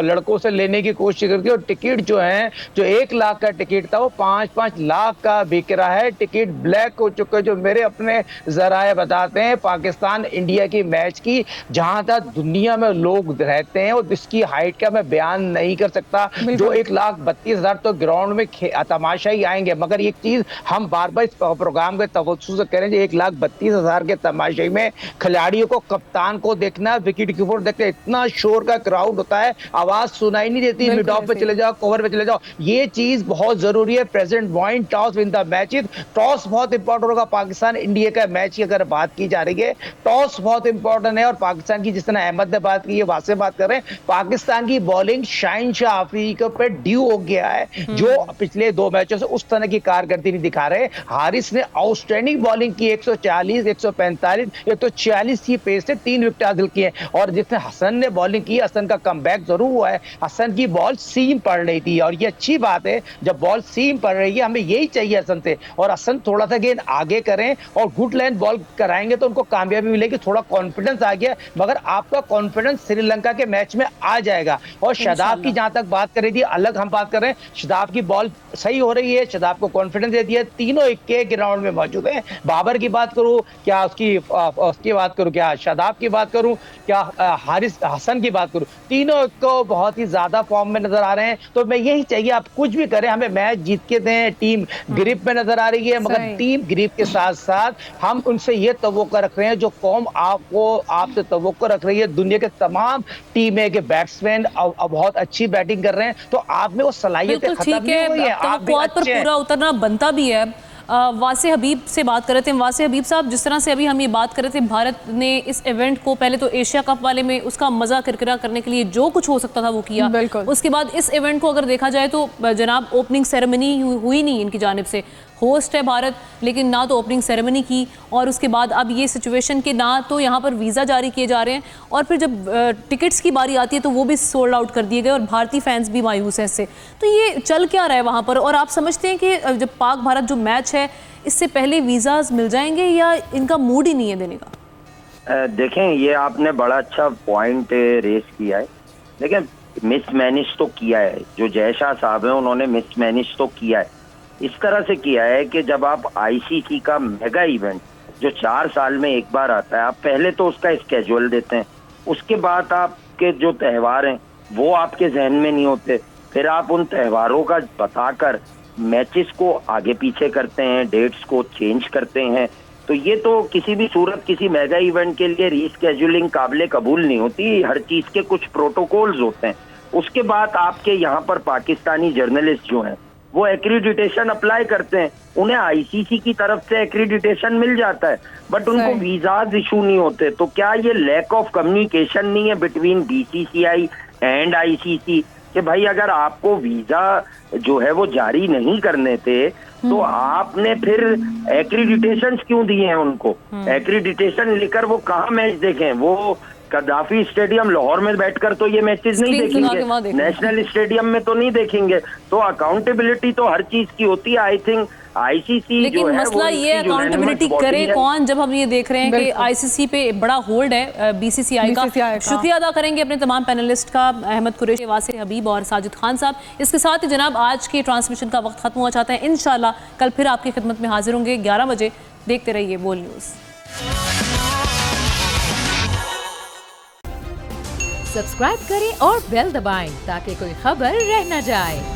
लड़कों से लेने की कोशिश करती है। और टिकट जो है, जो 1 लाख का टिकट था वो 5-5 लाख का बिक रहा है। टिकट ब्लैक हो चुके हैं। जो मेरे अपने जराए बताते हैं पाकिस्तान इंडिया की मैच की, जहां तक दुनिया में लोग रहते हैं और इसकी हाइट का मैं बयान नहीं कर सकता। जो 1,32,000 तो ग्राउंड में तमाशा ही आएंगे। मगर एक चीज हम बार बार इस प्रोग्राम के तवज्जो से करें, 1,32,000 के तमाशे में खिलाड़ियों को, कप्तान को देखना, विकेट कीपर देखना, इतना शोर का क्राउड होता है, आवाज सुनाई नहीं देती। मिड ऑफ पे चले जाओ, कवर पे चले जाओ, ये चीज बहुत जरूरी है। Present point toss win the match. Toss बहुत इंपॉर्टेंट होगा। पाकिस्तान इंडिया का मैच की अगर बात की जा रही है, टॉस बहुत इंपॉर्टेंट है। और पाकिस्तान की, जिस तरह अहमद ने बात की है, वहां से बात कर रहे हैं, पाकिस्तान की बॉलिंग शाहिनशाह आफरीदी पे ड्यू हो गया है, जो पिछले 2 मैचों से उस तरह की कारकर्दगी नहीं दिखा रहे। हारिस ने आउटस्टैंडिंग बॉलिंग की, 140, 145, 140 की पेस से 3 विकेट हासिल किए। और जिसने हसन ने बॉलिंग की, हसन का कमबैक जरूर हुआ है। हसन की बॉल सीम पड़ रही थी और ये अच्छी बात है जब बॉल सीम पड़ रही है, हमें यही चाहिए हसन से। और हसन थोड़ा सा गेंद आगे करें और गुड लाइन बॉल कराएंगे तो उनको कामयाबी मिलेगी। थोड़ा कॉन्फिडेंस आ गया, मगर आपका कॉन्फिडेंस श्रीलंका के मैच में आ जाएगा। और शादाब की जहां तक बात कर रही थी, अलग हम बात कर रहे हैं, शादाब की बॉल सही हो रही है, शादाब को कॉन्फिडेंस दे दिया। तीनों इक्के ग्राउंड में मौजूद हैं। बाबर की बात करूं क्या, उसकी बात करूं क्या, शादाब की बात करूं क्या, हारिस हसन की बात करूं, तीनों को बहुत ही ज्यादा फॉर्म में नजर आ रहे हैं। तो मैं यही चाहिए, आप कुछ भी करें, हमें मैच जीत के दें। टीम ग्रिप में नजर आ रही है, मगर टीम ग्रिप के साथ साथ हम उनसे ये तवक्को रख रहे हैं, जो कौम आपसे तवक्को रख रही है, दुनिया के तमाम टीमें के बैट्समैन बहुत अच्छी बैटिंग कर रहे हैं। तो आप में वो सलाहियत खत्म नहीं हुई है, आप पर पूरा उतरना बनता भी है। वासे हबीब से बात कर रहे थे। वासे हबीब साहब, जिस तरह से अभी हम ये बात कर रहे थे, भारत ने इस इवेंट को पहले तो एशिया कप वाले में उसका मज़ा किरकिरा करने के लिए जो कुछ हो सकता था वो किया। उसके बाद इस इवेंट को अगर देखा जाए तो जनाब ओपनिंग सेरेमनी हुई नहीं इनकी जानिब से। होस्ट है भारत, लेकिन ना तो ओपनिंग सेरेमनी की, और उसके बाद अब ये सिचुएशन के ना तो यहाँ पर वीज़ा जारी किए जा रहे हैं, और फिर जब टिकट्स की बारी आती है तो वो भी सोल्ड आउट कर दिए गए और भारतीय फैंस भी मायूस हैं इससे। तो ये चल क्या रहा है वहाँ पर, और आप समझते हैं कि जब पाक भारत जो मैच है इससे पहले वीज़ाज मिल जाएंगे या इनका मूड ही नहीं है देने का? देखें, ये आपने बड़ा अच्छा पॉइंट रेस किया है। लेकिन मिसमैनेज तो किया है, जो जय शाह साहब हैं उन्होंने मिसमैनेज तो किया है। इस तरह से किया है कि जब आप आईसीसी का मेगा इवेंट जो 4 साल में एक बार आता है, आप पहले तो उसका स्केड्यूल देते हैं, उसके बाद आपके जो त्यौहार हैं वो आपके जहन में नहीं होते, फिर आप उन त्यौहारों का बताकर मैचेस को आगे पीछे करते हैं, डेट्स को चेंज करते हैं। तो ये तो किसी भी सूरत किसी मेगा इवेंट के लिए रीस्केड्यूलिंग काबिले कबूल नहीं होती। हर चीज के कुछ प्रोटोकॉल्स होते हैं। उसके बाद आपके यहाँ पर पाकिस्तानी जर्नलिस्ट जो हैं वो एक्रीडिटेशन अप्लाई करते हैं, उन्हें आईसीसी की तरफ से एक्रीडिटेशन मिल जाता है, बट उनको वीजाज इशू नहीं होते। तो क्या ये लैक ऑफ कम्युनिकेशन नहीं है बिटवीन बीसीसीआई एंड आईसीसी कि भाई अगर आपको वीजा जो है वो जारी नहीं करने थे तो आपने फिर एक्रीडिटेशन क्यों दिए हैं उनको? एक्रीडिटेशन लेकर वो कहाँ मैच देखें? वो कदाफी स्टेडियम लाहौर में बैठकर तो ये मैचेस नहीं देखेंगे, नेशनल स्टेडियम में तो नहीं देखेंगे। तो अकाउंटेबिलिटी तो हर चीज की होती है। आई थिंक आईसीसी लेकिन जो है मसला ये अकाउंटेबिलिटी करे कौन, जब हम ये देख रहे हैं कि आईसीसी पे बड़ा होल्ड है बीसीसीआई का। शुक्रिया अदा करेंगे अपने तमाम पैनलिस्ट का, अहमद कुरैशी, वासे हबीब और साजिद खान साहब। इसके साथ ही जनाब आज के ट्रांसमिशन का वक्त खत्म हुआ चाहता है। इंशाल्लाह कल फिर आपकी खिदमत में हाजिर होंगे 11 बजे। देखते रहिए बोल न्यूज़। सब्सक्राइब करें और बेल दबाएं ताकि कोई खबर रह न जाए।